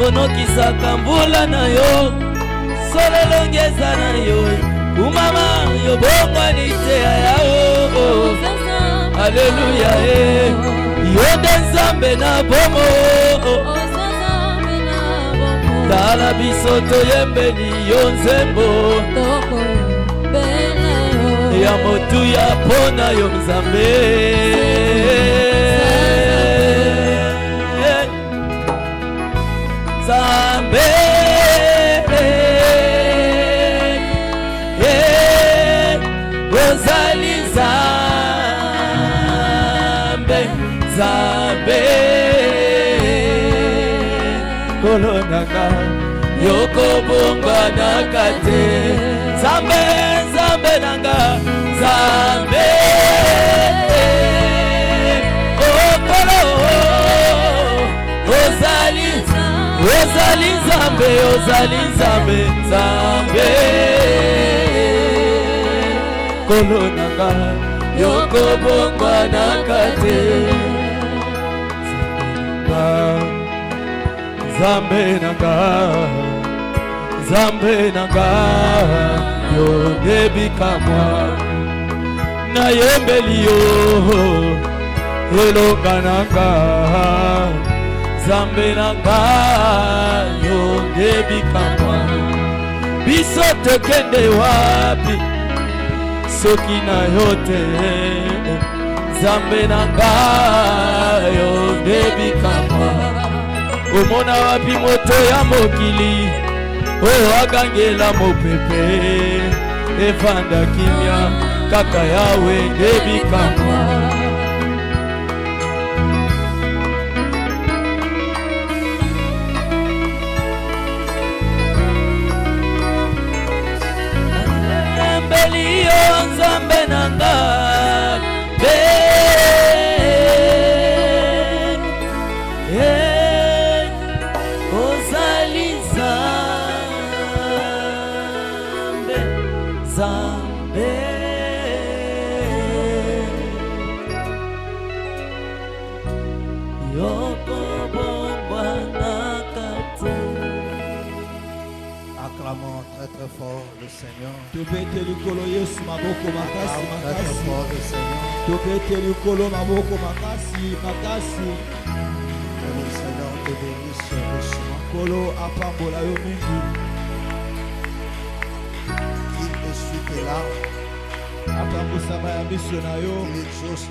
onokisaka mbula na yo sololongeza na yo kumama yobongwani te yao. Alléluia, yo nde Nzambe na bomo tala biso toyembeli yo nzembo ya motuya mpona yo Nzambe. Nzambe ozali Nzambe kolonaka yokobongwanaka te. Nzambe Nzambe nanga Nzambe okolo ozali Nzambe ozali Nzambe Nzambe kolonaka yokobongwanaka te. Nzambe nanga Nzambe nanga yo nebikamwa nayembeli yo elonga nanga. Nzambe nanga yo nebikamwa biso tokende wapi soki na yo te. Nzambe nanga yo nebikamwa omona wapi moto ya mokili oyo akangela mopepe evanda kimia kaka yawe nebikamwa. Embeli yo Nzambe nanga Acclamons très très fort le Seigneur. tobete likolo yesu maboko makasi Acclamons très très makasi fort le Seigneur. tobete likolo maboko makasi makasi Que le Seigneur te bénisse richement. kolo apambola yo mingi Qu'il essuie tes larmes. apambosama ya miso na yo Qu'il exauce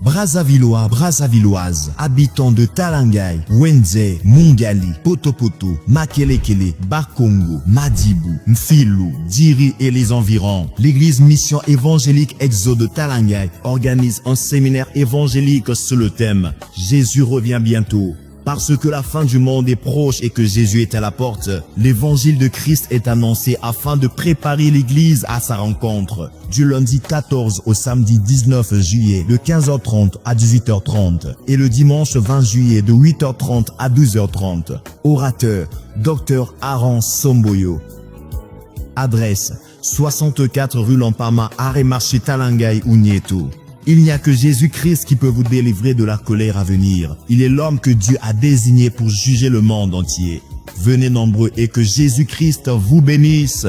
Brazzavillois, Brazzavilloises, habitants de Talangay, Wenze, Mungali, Potopoto, Makelekele, Bakongo, Madibou, Mfilou, Diri et les environs. L'église Mission évangélique Exode de Talangay organise un séminaire évangélique sur le thème « Jésus revient bientôt ». Parce que la fin du monde est proche et que Jésus est à la porte, l'évangile de Christ est annoncé afin de préparer l'église à sa rencontre. Du lundi 14 au samedi 19 juillet de 15h30 à 18h30 et le dimanche 20 juillet de 8h30 à 12h30. Orateur, Dr Aaron Somboyo. Adresse, 64 rue Lampama, arrêt marché Talangay ou Nieto. Il n'y a que Jésus-Christ qui peut vous délivrer de la colère à venir. Il est l'homme que Dieu a désigné pour juger le monde entier. Venez nombreux et que Jésus-Christ vous bénisse.